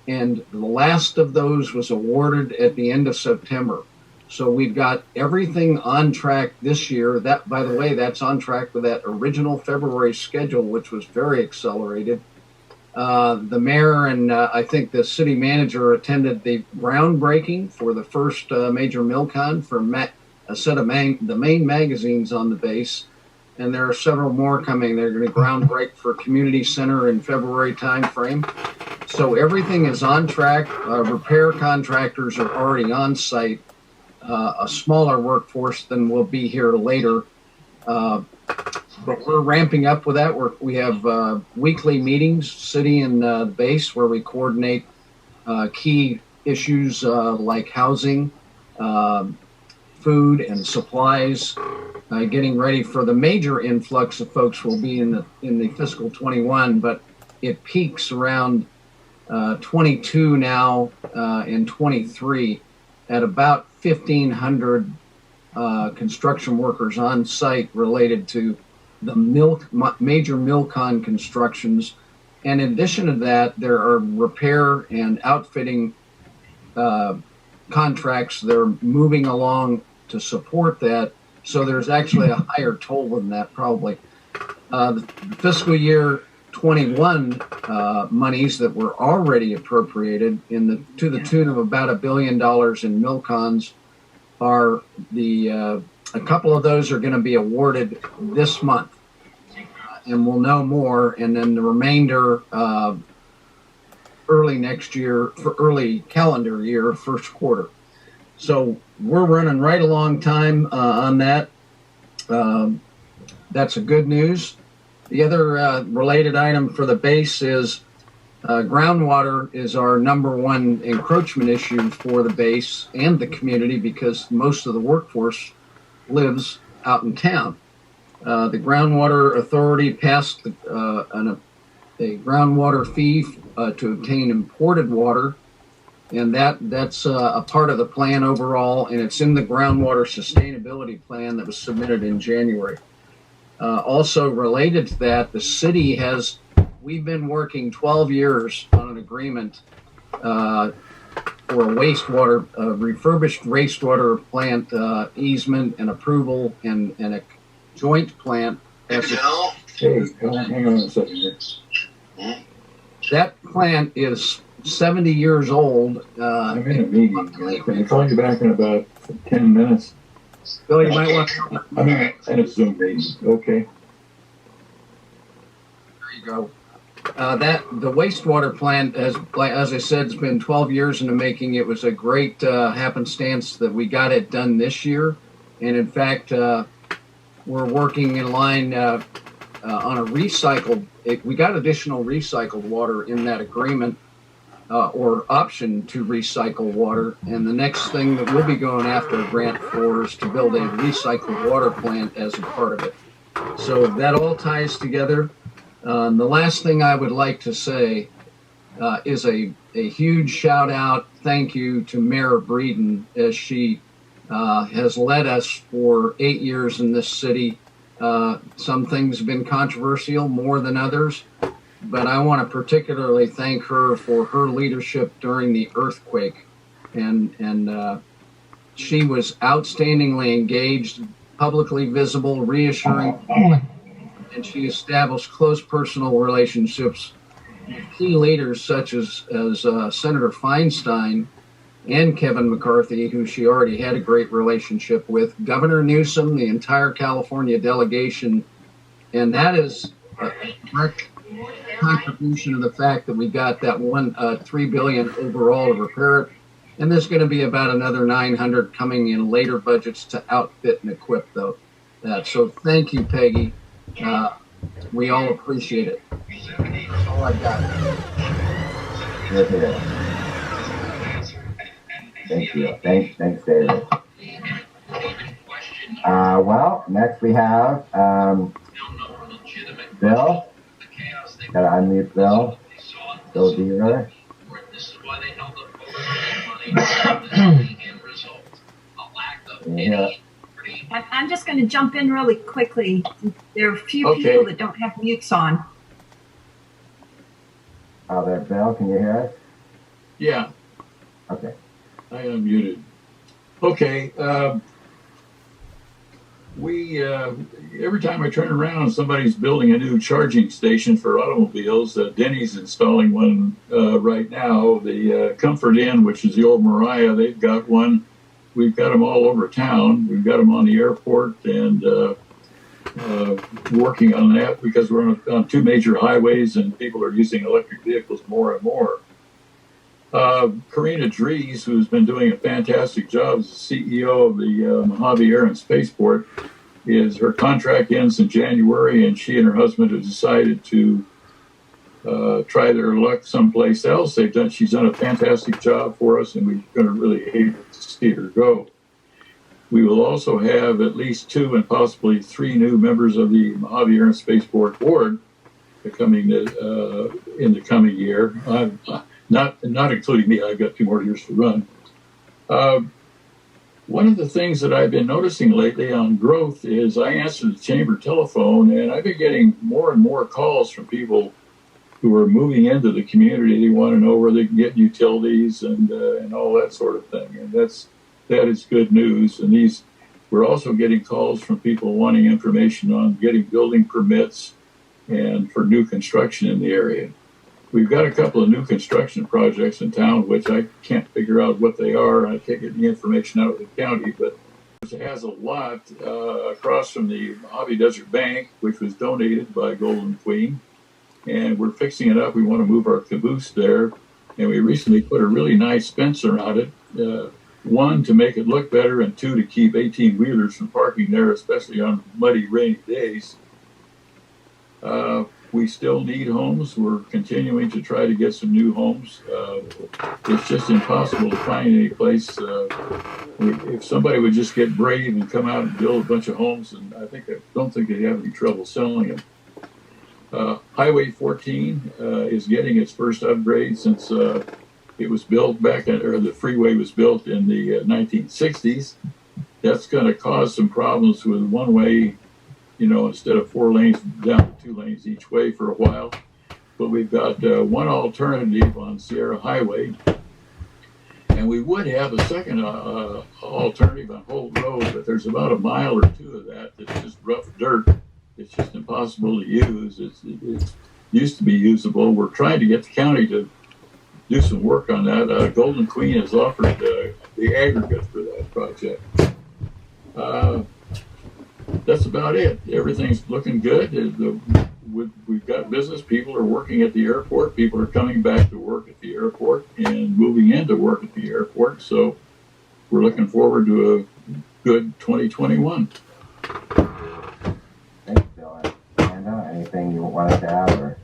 And the last of those was awarded at the end of September. So we've got everything on track this year. That, by the way, that's on track with that original February schedule, which was very accelerated. The mayor and I think the city manager attended the groundbreaking for the first major MILCON for a set of the main magazines on the base. And there are several more coming. They're going to groundbreak for community center in February timeframe. So everything is on track. Repair contractors are already on site. A smaller workforce than will be here later. But we're ramping up with that. We have weekly meetings, city and base, where we coordinate key issues like housing, food and supplies, getting ready for the major influx of folks will be in the fiscal 21, but it peaks around 22 now and 23 at about 1,500 construction workers on site related to the major MILCON constructions. And in addition to that, there are repair and outfitting contracts that are moving along to support that. So there's actually a higher toll than that probably. The fiscal year 21 monies that were already appropriated to the tune of about $1 billion in MILCONs are a couple of those are going to be awarded this month, and we'll know more. And then the remainder early next year, for early calendar year, first quarter. So we're running right along time on that. That's a good news. The other related item for the base is groundwater is our #1 encroachment issue for the base and the community because most of the workforce lives out in town. The Groundwater Authority passed a groundwater fee to obtain imported water, and that's a part of the plan overall, and it's in the groundwater sustainability plan that was submitted in January. Also related to that, the city we've been working 12 years on an agreement for a refurbished wastewater plant easement and approval and a joint plant. Hey, hang on a second here. That plant is 70 years old. I'm in a meeting. Can I call you back in about 10 minutes? Bill, you might want to... I'm in a Zoom meeting. Okay. There you go. The wastewater plant, as I said, it's been 12 years in the making. It was a great happenstance that we got it done this year. And in fact, we're working in line on a we got additional recycled water in that agreement. or option to recycle water. And the next thing that we'll be going after a grant for is to build a recycled water plant as a part of it. So that all ties together. And the last thing I would like to say is a huge shout out, thank you to Mayor Breeden, as she has led us for 8 years in this city. Some things have been controversial more than others, but I want to particularly thank her for her leadership during the earthquake. And she was outstandingly engaged, publicly visible, reassuring, and she established close personal relationships with key leaders such as Senator Feinstein and Kevin McCarthy, who she already had a great relationship with, Governor Newsom, the entire California delegation, and that is a direct contribution of the fact that we got that $3 billion overall to repair it, and there's going to be about another 900 coming in later budgets to outfit and equip that. So thank you, Peggy. We all appreciate it. That's all I got. Good here. Thank you. Thanks, David. Well, next we have Bill. Gotta unmute Bill. Bill Deaver. Yeah. I'm just going to jump in really quickly. There are a few people that don't have mutes on. Oh, there, Bill. Can you hear us? Yeah. Okay. I unmuted. Okay. We every time I turn around, somebody's building a new charging station for automobiles. Denny's installing one right now. The Comfort Inn, which is the old Mariah, they've got one. We've got them all over town. We've got them on the airport and working on that because we're on two major highways and people are using electric vehicles more and more. Karina Dries, who's been doing a fantastic job as the CEO of the Mojave Air and Spaceport, her contract ends in January, and she and her husband have decided to try their luck someplace else. She's done a fantastic job for us, and we're going to really hate to see her go. We will also have at least 2 and possibly 3 new members of the Mojave Air and Spaceport board coming in the coming year. Not including me. I've got 2 more years to run. One of the things that I've been noticing lately on growth is I answer the chamber telephone, and I've been getting more and more calls from people who are moving into the community. They want to know where they can get utilities and all that sort of thing. And that is good news. And we're also getting calls from people wanting information on getting building permits and for new construction in the area. We've got a couple of new construction projects in town, which I can't figure out what they are. I can't get any information out of the county, but it has a lot across from the Mojave Desert Bank, which was donated by Golden Queen. And we're fixing it up. We want to move our caboose there. And we recently put a really nice fence around it. 1, to make it look better, and 2, to keep 18-wheelers from parking there, especially on muddy, rainy days. We still need homes. We're continuing to try to get some new homes. It's just impossible to find any place. If somebody would just get brave and come out and build a bunch of homes, and I don't think they'd have any trouble selling them. Highway 14 is getting its first upgrade since it was built the freeway was built in the 1960s. That's going to cause some problems with one-way, instead of 4 lanes down to 2 lanes each way for a while. But we've got one alternative on Sierra Highway, and we would have a second alternative on Holt Road, but there's about a mile or 2 of that that's just rough dirt. It's just impossible to use. It used to be usable. We're trying to get the county to do some work on that. Golden Queen has offered the aggregate for that project. That's about it. Everything's looking good. We've got business. People are working at the airport. People are coming back to work at the airport and moving into work at the airport. So we're looking forward to a good 2021. Thanks, Bill. Amanda, anything you wanted to add?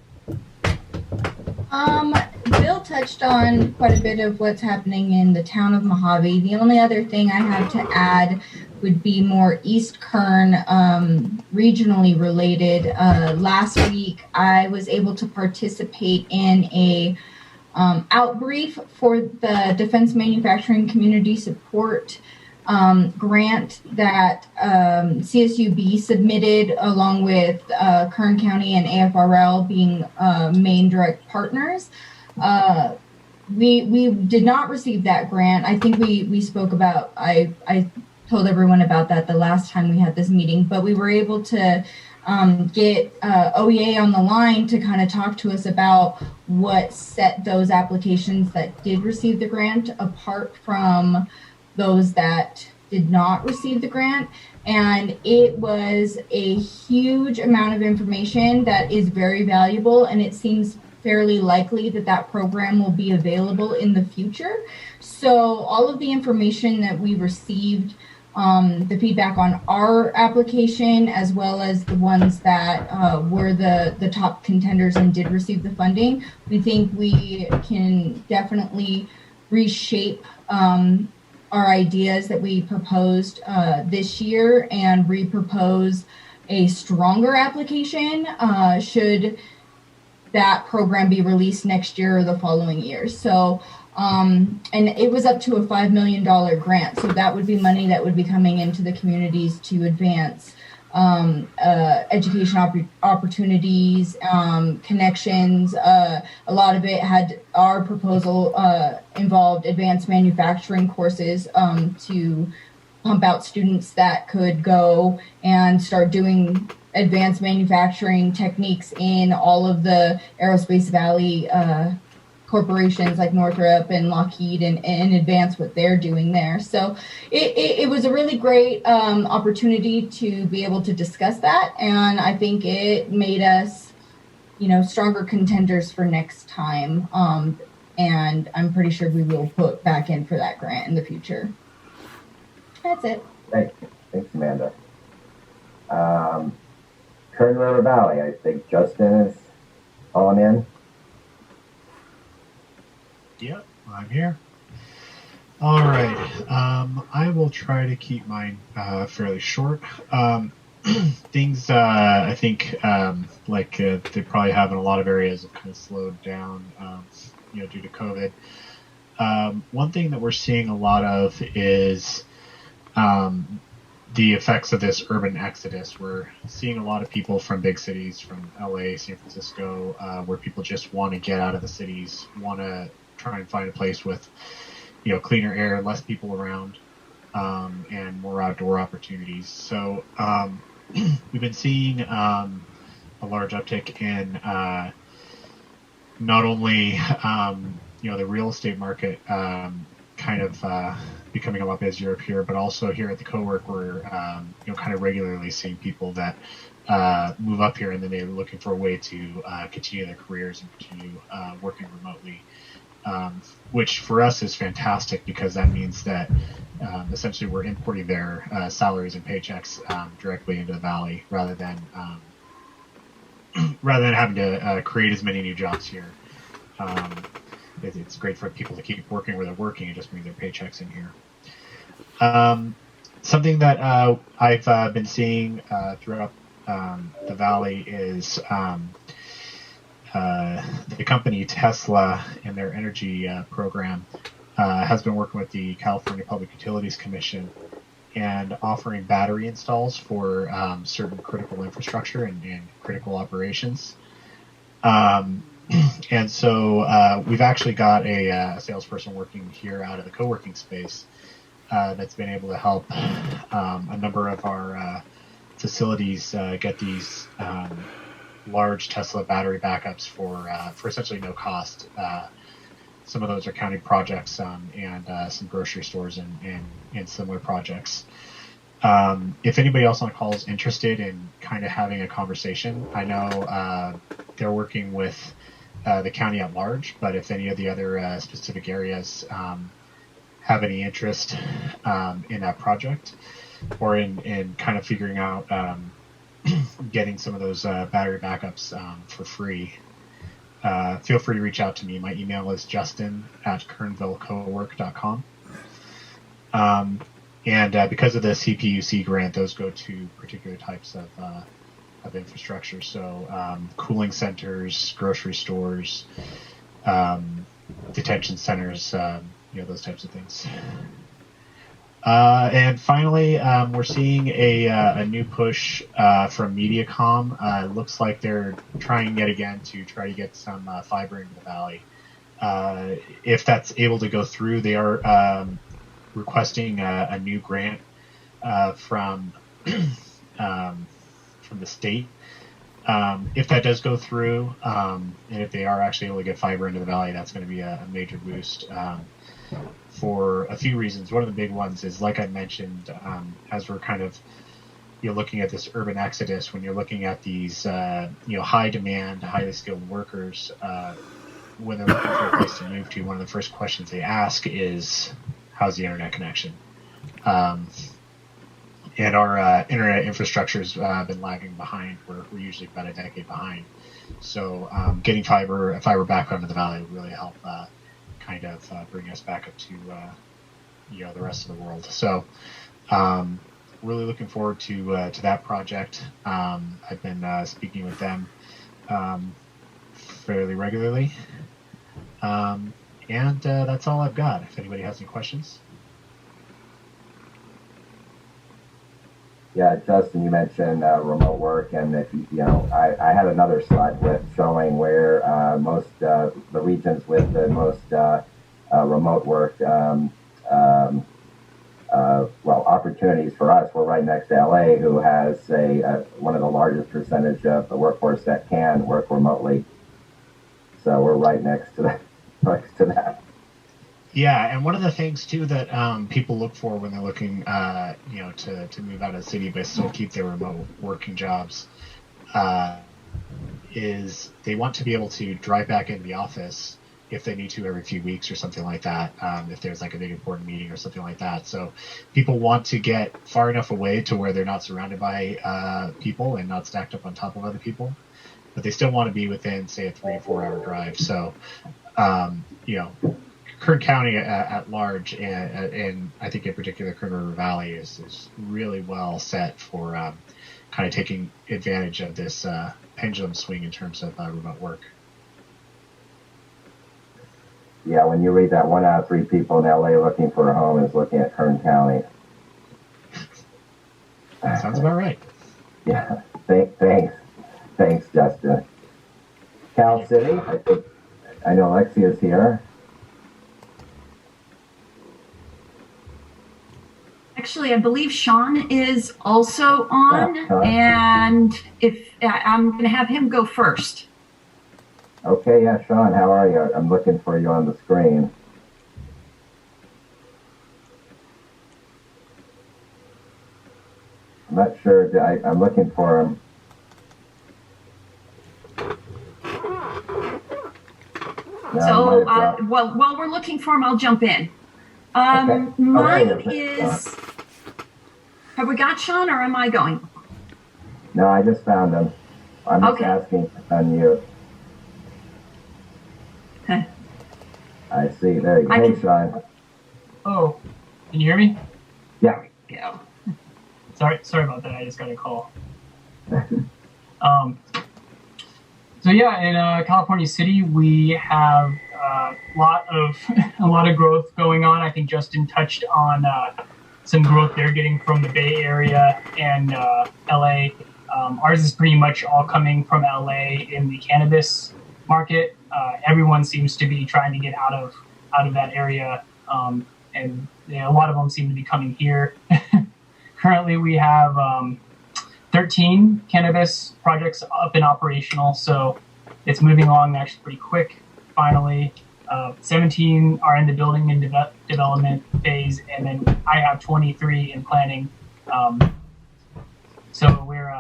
Bill all touched on quite a bit of what's happening in the town of Mojave. The only other thing I have to add would be more East Kern, regionally related. Last week, I was able to participate in a outbrief for the Defense Manufacturing Community Support grant that CSUB submitted, along with Kern County and AFRL being main direct partners. We did not receive that grant. I think we spoke about, I told everyone about that the last time we had this meeting, but we were able to get OEA on the line to kind of talk to us about what set those applications that did receive the grant apart from those that did not receive the grant. And it was a huge amount of information that is very valuable, and it seems fairly likely that that program will be available in the future. So all of the information that we received, the feedback on our application, as well as the ones that were the top contenders and did receive the funding, we think we can definitely reshape our ideas that we proposed this year and repropose a stronger application should that program be released next year or the following year. So, and it was up to a $5 million grant. So that would be money that would be coming into the communities to advance education opportunities, connections. A lot of it had, our proposal involved advanced manufacturing courses to pump out students that could go and start doing advanced manufacturing techniques in all of the Aerospace Valley corporations like Northrop and Lockheed and advance what they're doing there. So it was a really great opportunity to be able to discuss that. And I think it made us, stronger contenders for next time. And I'm pretty sure we will put back in for that grant in the future. That's it. Thanks, Amanda. Kern River Valley, I think Justin is calling in. Yep, I'm here. All right. I will try to keep mine fairly short. Things I think they probably have in a lot of areas have kind of slowed down, due to COVID. One thing that we're seeing a lot of is the effects of this urban exodus. We're seeing a lot of people from big cities, from LA, San Francisco, where people just want to get out of the cities, want to try and find a place with, cleaner air, less people around, and more outdoor opportunities. So we've been seeing a large uptick in not only the real estate market kind of becoming a lot busier up here, but also here at the co-work we're kind of regularly seeing people that move up here and then they're looking for a way to continue their careers and continue working remotely. Which for us is fantastic because that means that essentially we're importing their salaries and paychecks directly into the valley rather than having to create as many new jobs here. It's great for people to keep working where they're working. It just means their paychecks in here. Something that I've been seeing throughout the valley is the company Tesla and their energy program has been working with the California Public Utilities Commission and offering battery installs for certain critical infrastructure and critical operations. And so we've actually got a salesperson working here out of the co-working space that's been able to help a number of our facilities get these large Tesla battery backups for essentially no cost. Some of those are county projects and some grocery stores and similar projects. If anybody else on the call is interested in kind of having a conversation, I know they're working with the county at large, but if any of the other specific areas have any interest in that project or in kind of figuring out getting some of those battery backups for free, feel free to reach out to me. My email is justin@kernvillecowork.com. And because of the CPUC grant, those go to particular types of infrastructure. So cooling centers, grocery stores, detention centers, those types of things. And finally, we're seeing a new push from Mediacom. It looks like they're trying yet again to try to get some fiber into the valley. If that's able to go through, they are requesting a new grant from the state. If that does go through, and if they are actually able to get fiber into the valley, that's going to be a major boost for a few reasons. One of the big ones is, like I mentioned, as we're kind of looking at this urban exodus, when you're looking at these high demand, highly skilled workers, when they're looking for a place to move to, one of the first questions they ask is, how's the internet connection? And our internet infrastructure's been lagging behind. We're usually about a decade behind. So getting fiber back onto the valley would really help kind of bring us back up to the rest of the world. So really looking forward to that project. I've been speaking with them fairly regularly. And that's all I've got. If anybody has any questions. Yeah, Justin, you mentioned remote work, and if I had another slide showing where most the regions with the most remote work, opportunities for us. We're right next to LA, who has one of the largest percentage of the workforce that can work remotely. So we're right next to that. Yeah, and one of the things too that people look for when they're looking, to move out of the city but still keep their remote working jobs, is they want to be able to drive back into the office if they need to every few weeks or something like that. If there's like a big important meeting or something like that, so people want to get far enough away to where they're not surrounded by people and not stacked up on top of other people, but they still want to be within, say, a 3 to 4 hour drive. So, Kern County at large, and I think in particular Kern River Valley is really well set for kind of taking advantage of this pendulum swing in terms of remote work. Yeah, when you read that 1 out of 3 people in LA looking for a home is looking at Kern County. Sounds about right. Yeah, thanks, Justin. Cal City, I know Lexia's here. Actually, I believe Sean is also on, and if I'm going to have him go first. Okay, yeah, Sean, how are you? I'm looking for you on the screen. I'm not sure. I'm looking for him. So while we're looking for him, I'll jump in. Okay. Mine is. Have we got Sean, or am I going? No, I just found him. I'm just asking on you. Okay. I see. There you go. Hey, Sean. Oh, can you hear me? Yeah. Yeah. Sorry about that. I just got a call. So yeah, in California City, we have a lot of growth going on. I think Justin touched on some growth they're getting from the Bay Area and LA. Ours is pretty much all coming from LA in the cannabis market. Everyone seems to be trying to get out of that area, and a lot of them seem to be coming here. Currently, we have 13 cannabis projects up and operational, so it's moving along actually pretty quick. Finally, 17 are in the building and development phase, and then I have 23 in planning. So we're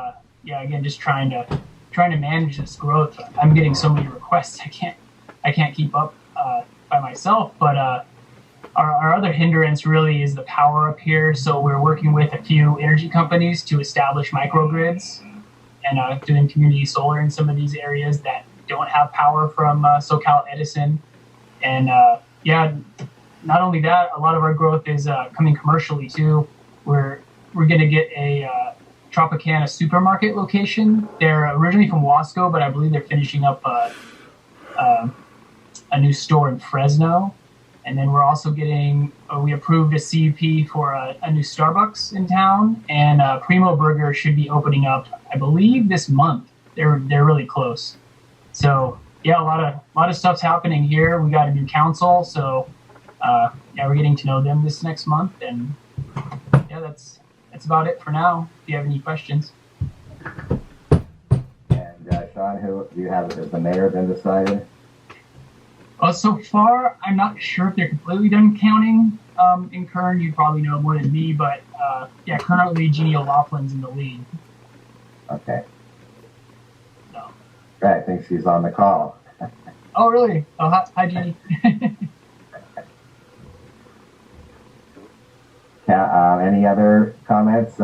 again just trying to manage this growth. I'm getting so many requests I can't keep up by myself, but our other hindrance really is the power up here. So we're working with a few energy companies to establish microgrids and doing community solar in some of these areas that don't have power from SoCal Edison. And yeah, not only that, a lot of our growth is coming commercially too. We're going to get a Tropicana supermarket location. They're originally from Wasco, but I believe they're finishing up a new store in Fresno. And then we're also getting, we approved a CUP for a new Starbucks in town, and Primo Burger should be opening up, I believe, this month. They're really close. So yeah, a lot of stuff's happening here. We got a new council, so yeah, we're getting to know them this next month, and yeah, that's about it for now. If you have any questions. And Sean, who do you have as the mayor been decided? So far, I'm not sure if they're completely done counting in Kern. You probably know more than me, but yeah, currently Jeannie O'Loughlin's in the lead. Okay. So. Right, I think she's on the call. Oh, really? Oh, hi Jeannie. Any other comments,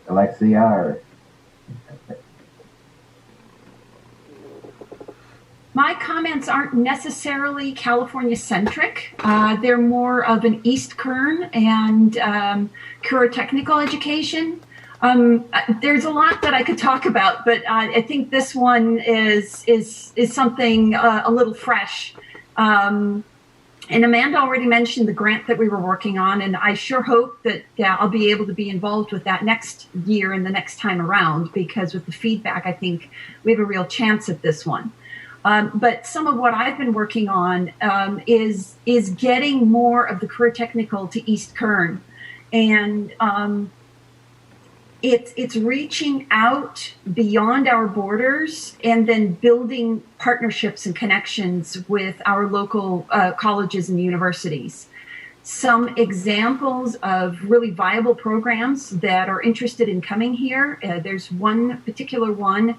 Alexia? Or my comments aren't necessarily California-centric. They're more of an East Kern and career technical education. There's a lot that I could talk about, but I think this one is something a little fresh. And Amanda already mentioned the grant that we were working on, and I sure hope that I'll be able to be involved with that next year and the next time around, because with the feedback, I think we have a real chance at this one. But some of what I've been working on is getting more of the career technical to East Kern, and it's reaching out beyond our borders and then building partnerships and connections with our local colleges and universities. Some examples of really viable programs that are interested in coming here. There's one particular one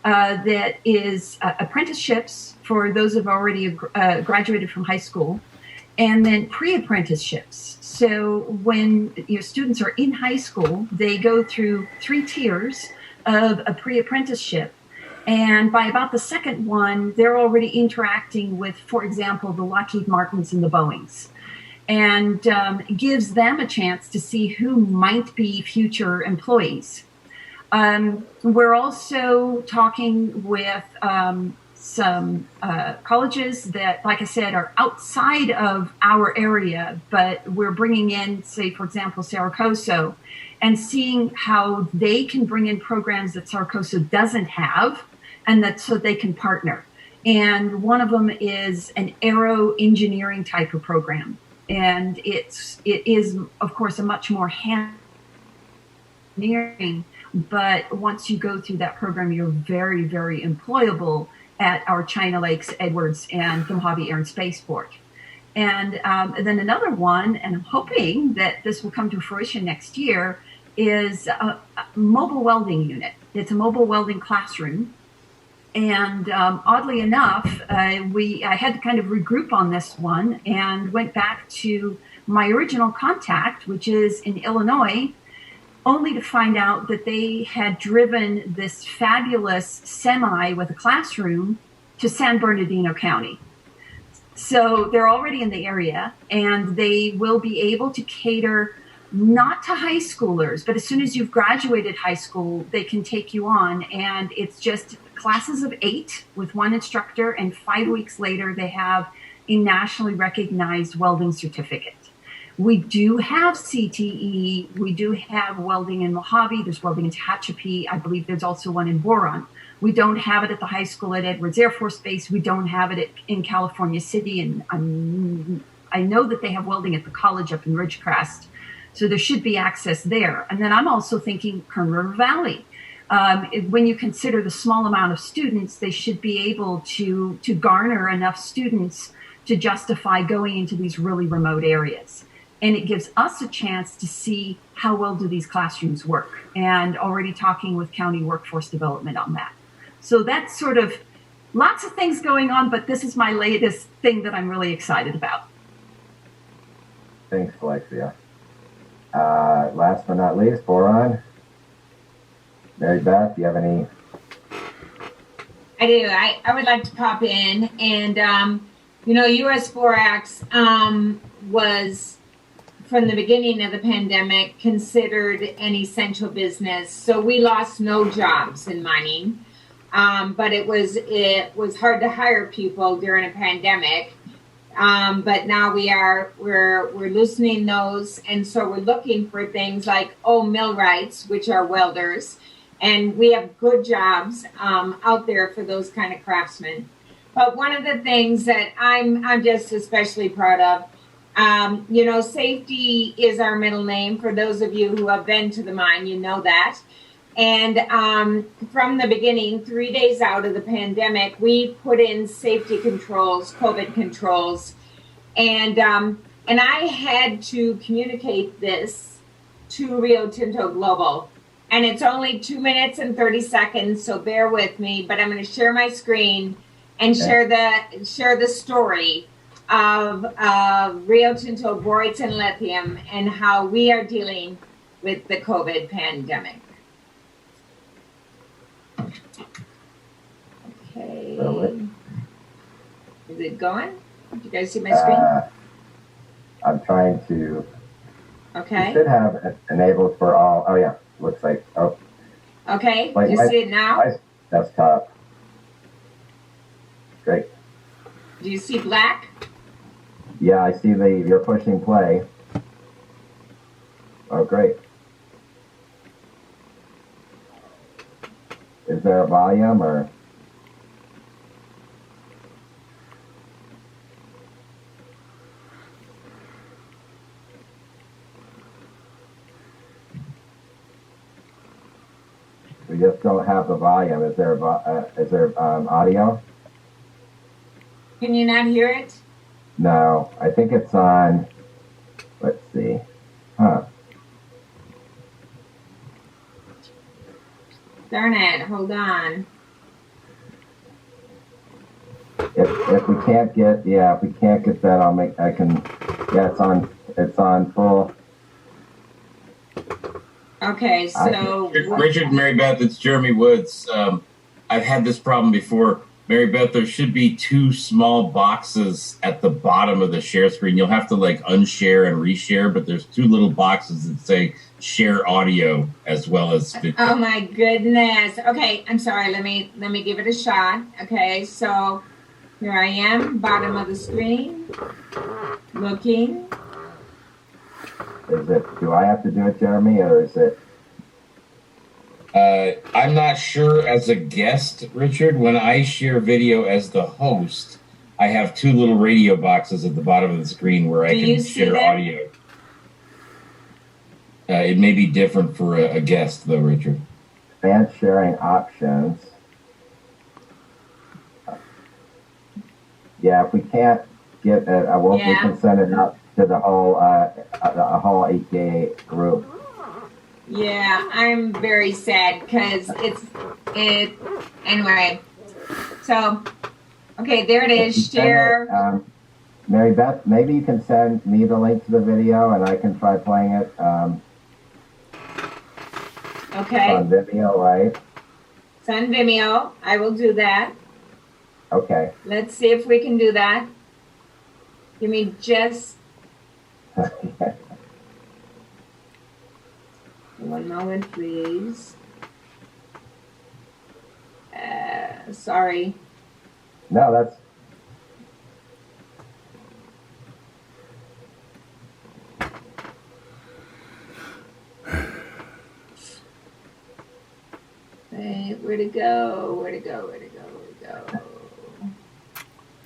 that is apprenticeships for those who have already graduated from high school, and then pre-apprenticeships. So when your students are in high school, they go through 3 tiers of a pre-apprenticeship. And by about the second one, they're already interacting with, for example, the Lockheed Martins and the Boeings. And gives them a chance to see who might be future employees. We're also talking with some colleges that, like I said, are outside of our area, but we're bringing in, say, for example, Saracoso, and seeing how they can bring in programs that Saracoso doesn't have, and that so they can partner. And one of them is an aero engineering type of program. And it is, of course, a much more engineering, but once you go through that program, you're very, very employable at our China Lakes, Edwards, and the Mojave Air and Spaceport. And then another one, and I'm hoping that this will come to fruition next year, is a mobile welding unit. It's a mobile welding classroom. And oddly enough, I had to kind of regroup on this one and went back to my original contact, which is in Illinois, only to find out that they had driven this fabulous semi with a classroom to San Bernardino County. So they're already in the area, and they will be able to cater not to high schoolers, but as soon as you've graduated high school, they can take you on. And it's just classes of 8 with 1 instructor, and 5 weeks later, they have a nationally recognized welding certificate. We do have CTE. We do have welding in Mojave. There's welding in Tehachapi. I believe there's also one in Boron. We don't have it at the high school at Edwards Air Force Base. We don't have it in California City. And I know that they have welding at the college up in Ridgecrest. So there should be access there. And then I'm also thinking Kern River Valley. When you consider the small amount of students, they should be able to garner enough students to justify going into these really remote areas. And it gives us a chance to see how well do these classrooms work, and already talking with county workforce development on that. So that's sort of lots of things going on, but this is my latest thing that I'm really excited about. Thanks, Alexia. Last but not least, Boron. Mary Beth, do you have any? I do. I would like to pop in. And, US Borax was, from the beginning of the pandemic, considered an essential business. So we lost no jobs in mining. But it was hard to hire people during a pandemic. But now we're loosening those, and so we're looking for things like millwrights, which are welders, and we have good jobs out there for those kind of craftsmen. But one of the things that I'm just especially proud of, safety is our middle name. For those of you who have been to the mine, you know that. And from the beginning, 3 days out of the pandemic, we put in safety controls, COVID controls, and I had to communicate this to Rio Tinto Global. And it's only 2 minutes and 30 seconds, so bear with me. But I'm going to share my screen and share the story of Rio Tinto borates and lithium and how we are dealing with the COVID pandemic. Okay. Is it going? Do you guys see my screen? I'm trying to. Okay. You should have it enabled for all. Oh yeah, looks like. Oh. Okay. Do you see it now? My desktop. Great. Do you see black? Yeah, I see you're pushing play. Oh, great. Is there a volume or? We just don't have the volume. Is there audio? Can you not hear it? No, I think it's on. Let's see. Huh. Darn it! Hold on. If we can't get that, I can. Yeah, it's on full. Okay, so Richard and Mary Beth, it's Jeremy Woods. I've had this problem before. Mary Beth, there should be two small boxes at the bottom of the share screen. You'll have to unshare and reshare, but there's two little boxes that say share audio as well as video. Oh my goodness. Okay, I'm sorry. Let me give it a shot. Okay, so here I am, bottom of the screen, looking. Do I have to do it, Jeremy, or is it? I'm not sure as a guest, Richard. When I share video as the host, I have two little radio boxes at the bottom of the screen where I can share audio. It may be different for a guest, though, Richard. Advanced sharing options. Yeah, if we can't get it, we can send it out to the whole EKA group. Yeah, I'm very sad because anyway. So, okay, there it is. Share. Mary Beth, maybe you can send me the link to the video and I can try playing it. Okay. On Vimeo, right? It's on Vimeo. I will do that. Okay. Let's see if we can do that. Give me just 1 moment, please. Sorry. No, that's. Hey, where'd it go? Where'd it go? Where'd it go? Where'd it go?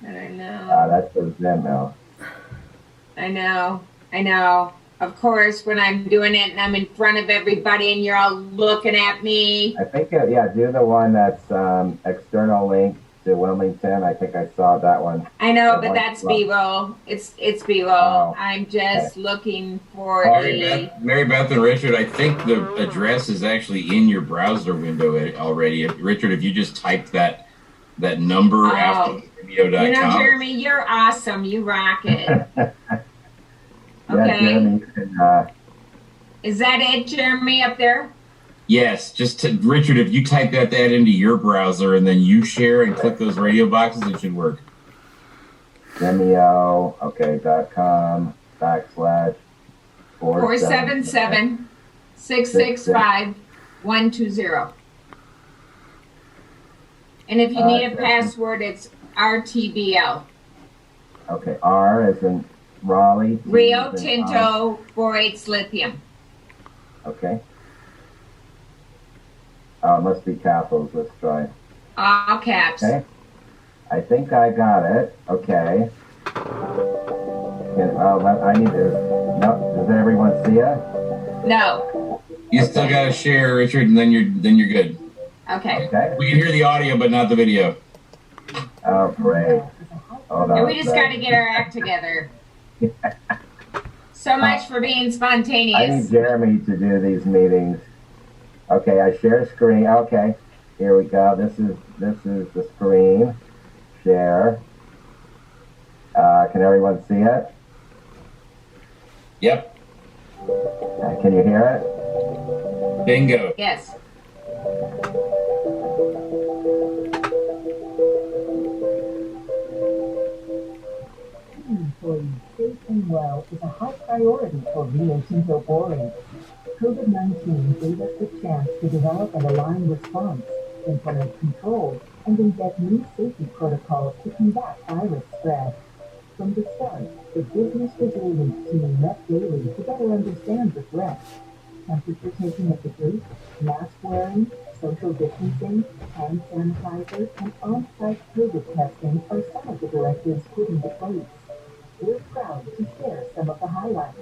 I don't know. That's the Vimeo. I know. Of course, when I'm doing it and I'm in front of everybody and you're all looking at me. I think, do the one that's external link to Wilmington. I think I saw that one. I know, but that's B-roll. It's B-roll. Oh, I'm just looking for Mary Beth and Richard, I think the address is actually in your browser window already. Richard, if you just type that number after Vimeo.com. Jeremy, you're awesome. You rock it. Okay. Jeremy, is that it, Jeremy, up there? Yes, Richard, if you type that into your browser and then you share and click those radio boxes, it should work. Vimeo, .com / 477-665-120. And if you need a password, it's RTBL. Okay, R as in Raleigh. Rio Tinto 48 lithium. Okay. Oh, it must be capitals. Let's try. All caps. Okay. I think I got it. Okay. I need to. No, does everyone see it? No. You still got to share, Richard, and then you're good. Okay. We can hear the audio, but not the video. Oh, great. Hold on. And we just got to get our act together. So much for being I need spontaneous. Jeremy to do these meetings. Okay, I share screen. Okay, here we go. This is the screen. Share. Can everyone see it? Yep. Can you hear it? Bingo. Yes. Employees safe and well is a high priority for Rio Tinto Boring. COVID-19 gave us the chance to develop an aligned response, implement controls, and embed new safety protocols to combat virus spread. From the start, the business resilience team met daily to better understand the threat. Temperature taking at the gate, mask wearing, social distancing, hand sanitizer, and on-site COVID testing are some of the directives put into place. We're proud to share some of the highlights.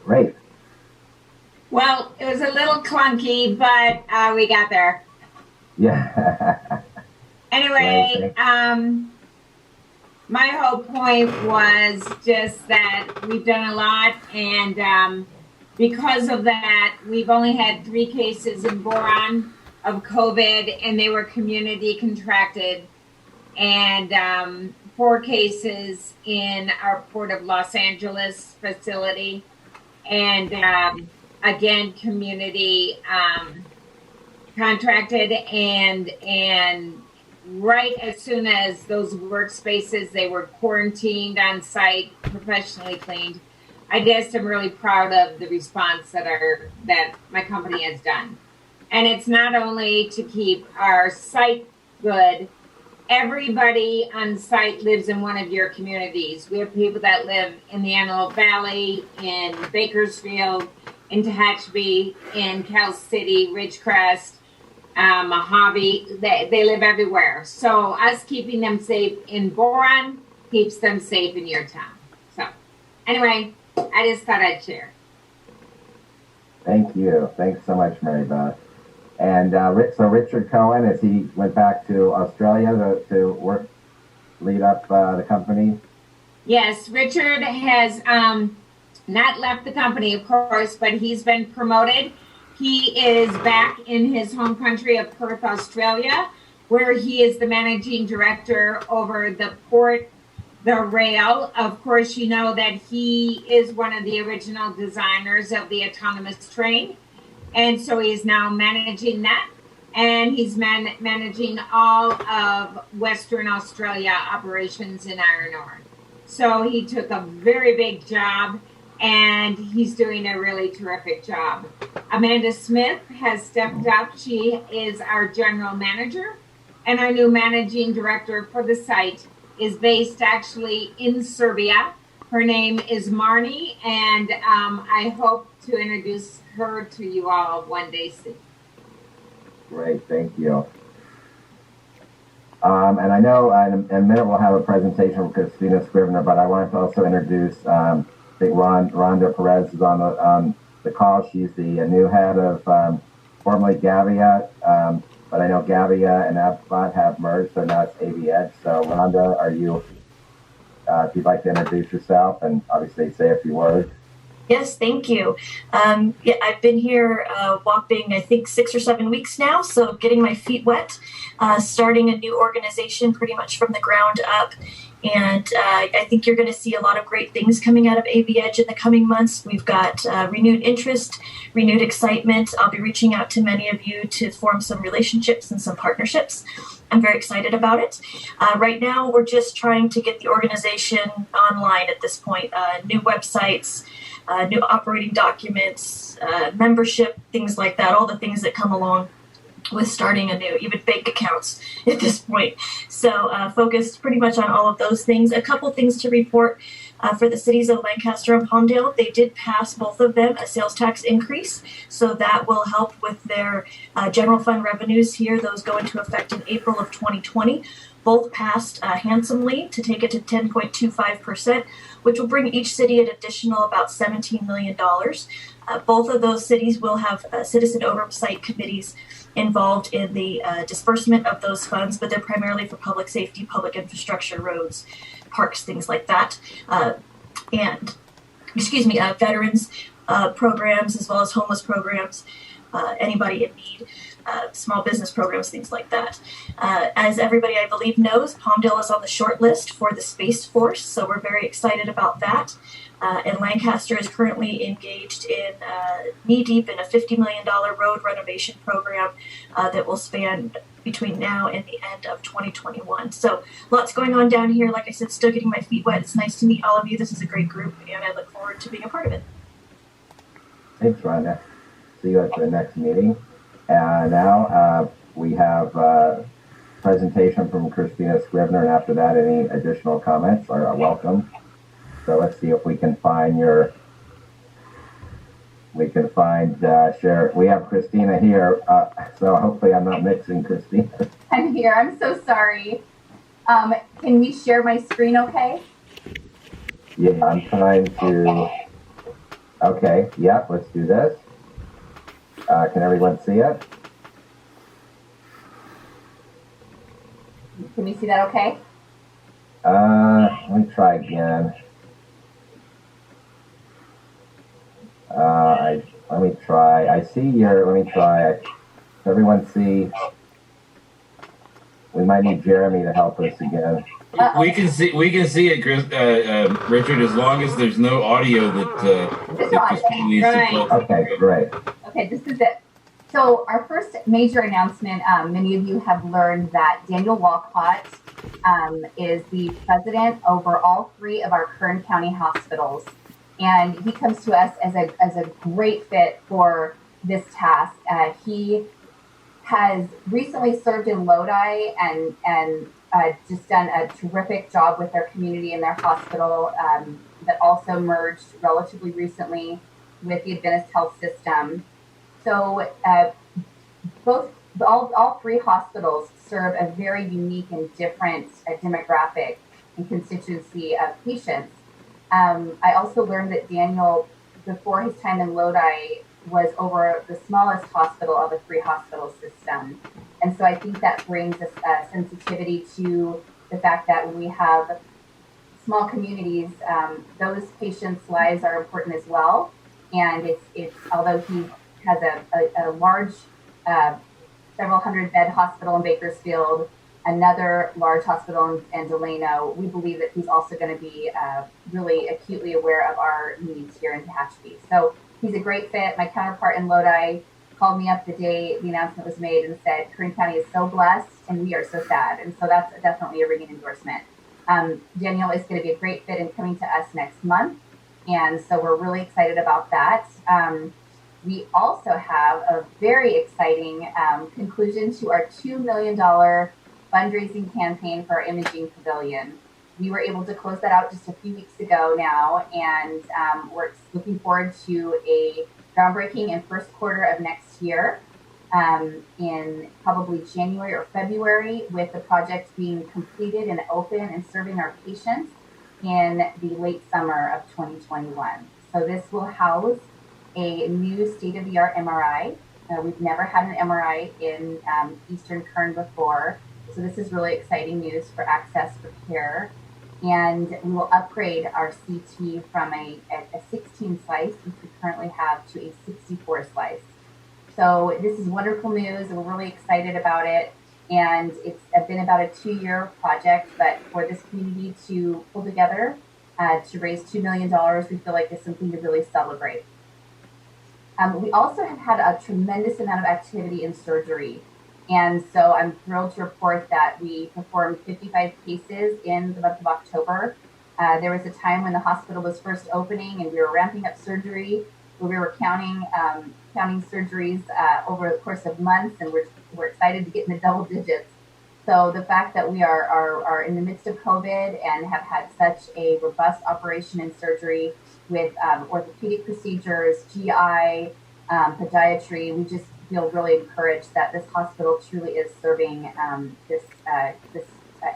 Great. Well, it was a little clunky, but we got there. Yeah. Anyway, my whole point was just that we've done a lot, and because of that, we've only had 3 cases in Boron of COVID, and they were community contracted, and 4 cases in our Port of Los Angeles facility, and again, community contracted, and right as soon as those workspaces, they were quarantined on site, professionally cleaned. I just am really proud of the response that my company has done. And it's not only to keep our site good. Everybody on site lives in one of your communities. We have people that live in the Antelope Valley, in Bakersfield, in Tehachapi, in Cal City, Ridgecrest, Mojave. They live everywhere. So us keeping them safe in Boron keeps them safe in your town. So anyway, I just thought I'd share. Thank you. Thanks so much, Mary Beth. And so Richard Cohen, as he went back to Australia to lead up the company. Yes, Richard has not left the company, of course, but he's been promoted. He is back in his home country of Perth, Australia, where he is the managing director over the port, the rail. Of course, you know that he is one of the original designers of the autonomous train. And so he's now managing that. And he's managing all of Western Australia operations in iron ore. So he took a very big job, and he's doing a really terrific job. Amanda Smith has stepped up. She is our general manager, and our new managing director for the site is based actually in Serbia. Her name is Marnie, and I hope to introduce her to you all one day soon. Great, thank you. And I know in a minute we'll have a presentation from Christina Scrivner, but I wanted to also introduce, I think Rhonda Perez is on the call. She's the new head of formerly Gavia, but I know Gavia and ABSPOT have merged, so now it's AV-Edge. So Rhonda, are you, if you'd like to introduce yourself and obviously say a few words. Yes, thank you. Yeah, I've been here whopping, I think, 6 or 7 weeks now, so getting my feet wet, starting a new organization pretty much from the ground up. And I think you're going to see a lot of great things coming out of AV-Edge in the coming months. We've got renewed interest, renewed excitement. I'll be reaching out to many of you to form some relationships and some partnerships. I'm very excited about it. Right now, we're just trying to get the organization online at this point. New websites, new operating documents, membership, things like that, all the things that come along with starting anew, even bank accounts at this point. So focused pretty much on all of those things. A couple things to report for the cities of Lancaster and Palmdale. They did pass, both of them, a sales tax increase. So that will help with their general fund revenues here. Those go into effect in April of 2020. Both passed handsomely to take it to 10.25%, which will bring each city an additional about $17 million. Both of those cities will have citizen oversight committees involved in the disbursement of those funds, but they're primarily for public safety, public infrastructure, roads, parks, things like that. And veterans programs, as well as homeless programs, anybody in need, small business programs, things like that. As everybody, I believe, knows, Palmdale is on the short list for the Space Force, so we're very excited about that. And Lancaster is currently engaged in knee-deep in a $50 million road renovation program that will span between now and the end of 2021. So lots going on down here. Like I said, still getting my feet wet. It's nice to meet all of you. This is a great group, and I look forward to being a part of it. Thanks, Rhonda. See you at the next meeting. And now we have a presentation from Christina Scrivner, and after that, any additional comments are welcome. So let's see if we can find share. We have Christina here, so hopefully I'm not mixing Christina. I'm here. I'm so sorry. Can we share my screen okay? Yeah, I'm trying to. Okay, yeah, let's do this. Can everyone see it? Can we see that okay? Let me try again. Let me try. I see your. Let me try. Does everyone see? We might need Jeremy to help us again. We can see it, Chris, Richard, as long as there's no audio that Christina needs to play. Okay, great. Okay, this is it. So our first major announcement, many of you have learned that Daniel Walcott is the president over all 3 of our Kern County hospitals. And he comes to us as a great fit for this task. He has recently served in Lodi and just done a terrific job with their community and their hospital that also merged relatively recently with the Adventist Health System. So all 3 hospitals serve a very unique and different demographic and constituency of patients. I also learned that Daniel, before his time in Lodi, was over the smallest hospital of a 3-hospital system. And so I think that brings a sensitivity to the fact that when we have small communities, those patients' lives are important as well. And it's although he has a large, several hundred bed hospital in Bakersfield, another large hospital in Delano, we believe that he's also going to be really acutely aware of our needs here in Tehachapi. So he's a great fit. My counterpart in Lodi called me up the day the announcement was made and said, Kern County is so blessed and we are so sad. And so that's definitely a ringing endorsement. Danielle is going to be a great fit in coming to us next month. And so we're really excited about that. We also have a very exciting conclusion to our $2 million fundraising campaign for our imaging pavilion. We were able to close that out just a few weeks ago now, and we're looking forward to a groundbreaking in first quarter of next year, in probably January or February, with the project being completed and open and serving our patients in the late summer of 2021. So this will house a new state-of-the-art MRI. We've never had an MRI in Eastern Kern before, so this is really exciting news for access for care. And we will upgrade our CT from a 16 slice, which we currently have, to a 64 slice. So this is wonderful news, and we're really excited about it. And it's been about a 2-year project, but for this community to pull together to raise $2 million, we feel like is something to really celebrate. We also have had a tremendous amount of activity in surgery. And so I'm thrilled to report that we performed 55 cases in the month of October. There was a time when the hospital was first opening and we were ramping up surgery, where we were counting surgeries over the course of months, and we're excited to get in the double digits. So the fact that we are in the midst of COVID and have had such a robust operation in surgery with orthopedic procedures, GI, podiatry, we just feel really encouraged that this hospital truly is serving this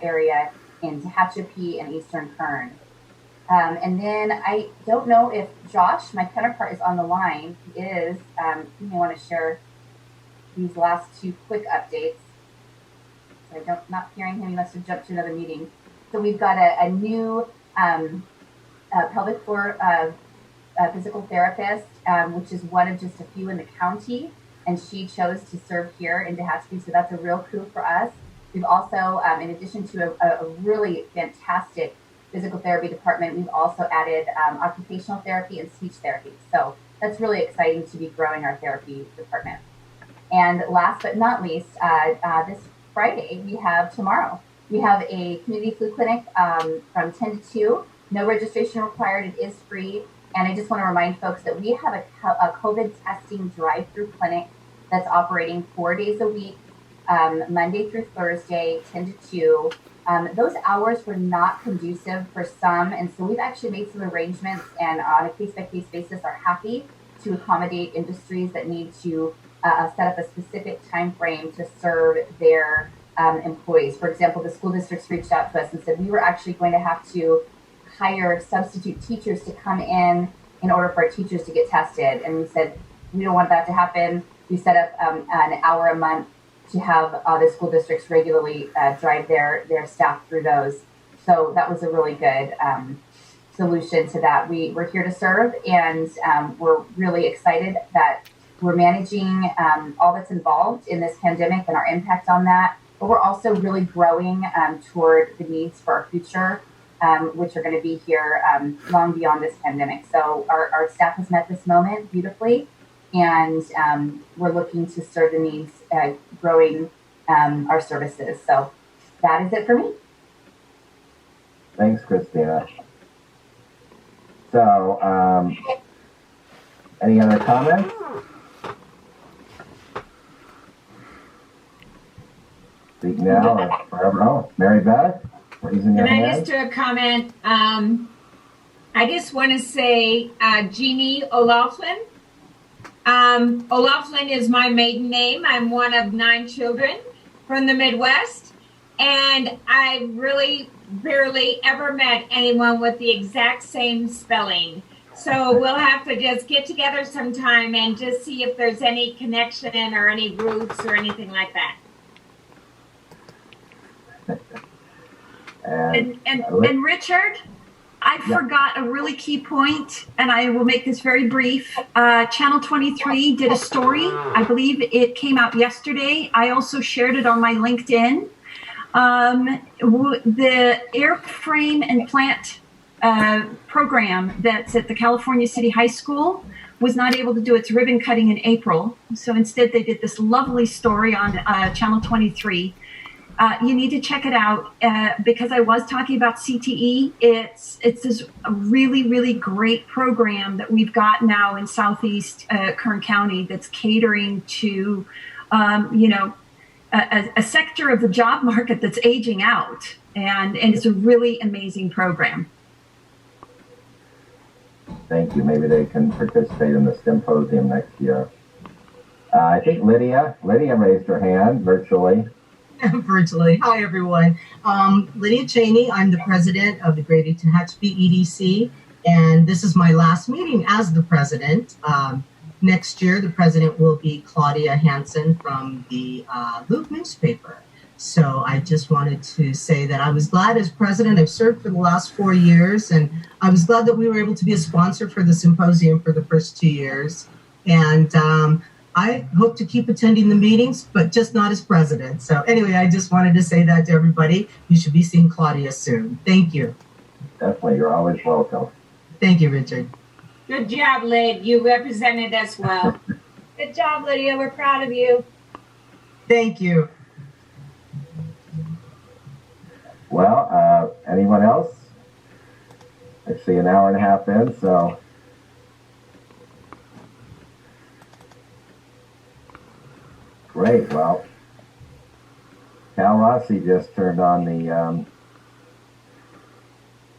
area in Tehachapi and Eastern Kern. And then I don't know if Josh, my counterpart, is on the line. He is. He may want to share these last two quick updates. So not hearing him, he must have jumped to another meeting. So we've got a new pelvic floor physical therapist, which is one of just a few in the county, and she chose to serve here in Tehachapi, so that's a real coup for us. We've also, in addition to a really fantastic physical therapy department, we've also added occupational therapy and speech therapy. So that's really exciting to be growing our therapy department. And last but not least, this Friday, we have a community flu clinic from 10 to 2. No registration required. It is free. And I just want to remind folks that we have a COVID testing drive-through clinic that's operating 4 days a week, Monday through Thursday, 10 to 2. Those hours were not conducive for some, and so we've actually made some arrangements, and on a case-by-case basis are happy to accommodate industries that need to set up a specific time frame to serve their employees. For example, the school districts reached out to us and said we were actually going to have to hire substitute teachers to come in order for our teachers to get tested. And we said, we don't want that to happen. We set up an hour a month to have the school districts regularly drive their staff through those. So that was a really good solution to that. We're here to serve, and we're really excited that we're managing all that's involved in this pandemic and our impact on that. But we're also really growing toward the needs for our future, which are going to be here long beyond this pandemic. So our staff has met this moment beautifully, and we're looking to serve the needs, growing our services. So that is it for me. Thanks, Christina. So, any other comments? Speak now or forever. Oh, Mary Beth, raising your Can I hand. just do a comment? I just want to say Jeannie O'Laughlin. O'Laughlin is my maiden name. I'm one of 9 children from the Midwest, and I really barely ever met anyone with the exact same spelling. So we'll have to just get together sometime and just see if there's any connection or any roots or anything like that. And Richard, I forgot a really key point, and I will make this very brief. Channel 23 did a story. I believe it came out yesterday. I also shared it on my LinkedIn. The airframe and plant program that's at the California City High School was not able to do its ribbon cutting in April. So instead they did this lovely story on Channel 23. You need to check it out because I was talking about CTE. It's this really, really great program that we've got now in Southeast Kern County that's catering to, a sector of the job market that's aging out. And it's a really amazing program. Thank you. Maybe they can participate in the symposium next year. I think Lydia raised her hand virtually. Virtually. Hi, everyone. Lydia Cheney. I'm the president of the Greater Tehachapi EDC, and this is my last meeting as the president. Next year, the president will be Claudia Hansen from the Loop newspaper. So I just wanted to say that I was glad as president. I've served for the last 4 years, and I was glad that we were able to be a sponsor for the symposium for the first 2 years. And I hope to keep attending the meetings, but just not as president. So anyway, I just wanted to say that to everybody. You should be seeing Claudia soon. Thank you. Definitely. You're always welcome. Thank you, Richard. Good job, Lyd. You represented us well. Good job, Lydia. We're proud of you. Thank you. Well, anyone else? Actually, an hour and a half in, so. Great. Well, Cal Rossi just turned on the,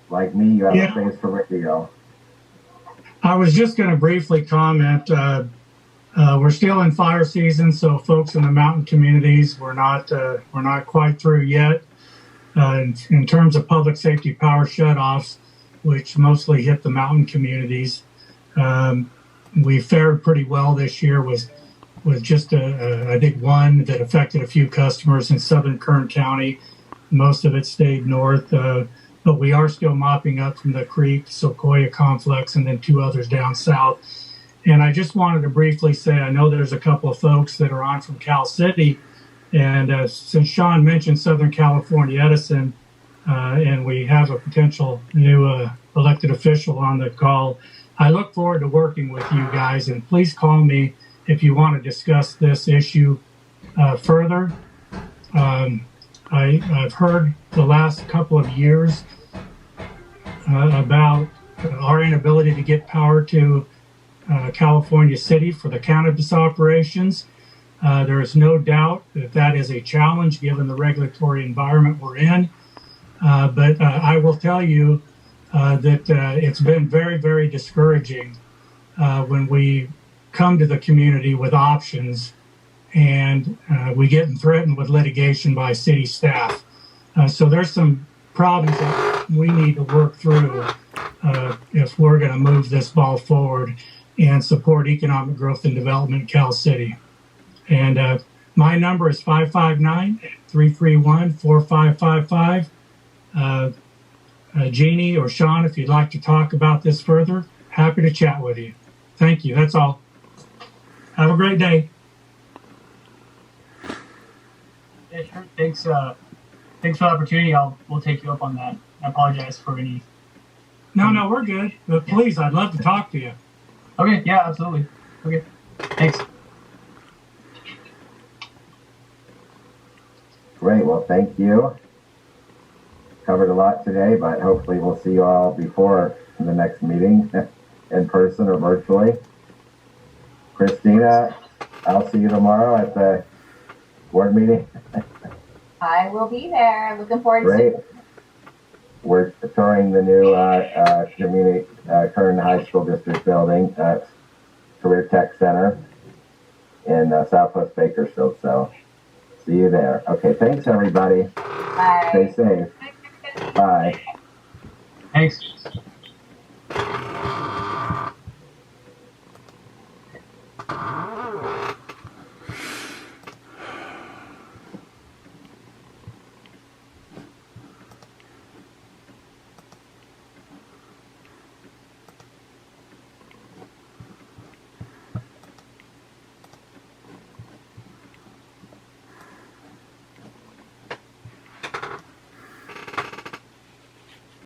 like me, you have a face for radio. I was just going to briefly comment. We're still in fire season, so folks in the mountain communities, we're not quite through yet. In terms of public safety power shutoffs, which mostly hit the mountain communities, we fared pretty well this year with just I think one that affected a few customers in southern Kern County. Most of it stayed north, but we are still mopping up from the Creek, Sequoia Complex, and then 2 others down south. And I just wanted to briefly say, I know there's a couple of folks that are on from Cal City, and since Sean mentioned Southern California Edison, and we have a potential new elected official on the call, I look forward to working with you guys, and please call me if you want to discuss this issue further. I've heard the last couple of years about our inability to get power to California City for the cannabis operations. There is no doubt that that is a challenge given the regulatory environment we're in. But I will tell you that it's been very, very discouraging when we come to the community with options and we get threatened with litigation by city staff. So there's some problems that we need to work through if we're going to move this ball forward and support economic growth and development in Cal City. And my number is 559-331-4555. Jeannie or Sean, if you'd like to talk about this further, happy to chat with you. Thank you. That's all. Have a great day. Yeah, sure. Thanks for the opportunity. We'll take you up on that. I apologize for any. No, we're good. But please, I'd love to talk to you. Okay. Yeah, absolutely. Okay. Thanks. Great. Well, thank you. Covered a lot today, but hopefully we'll see you all before the next meeting in person or virtually. Christina, I'll see you tomorrow at the board meeting. I will be there. Looking forward Great. to it. We're touring the new community Kern High School District building, Career Tech Center in Southwest Bakersfield. So see you there. Okay, thanks everybody. Bye. Stay safe. Bye. Thanks.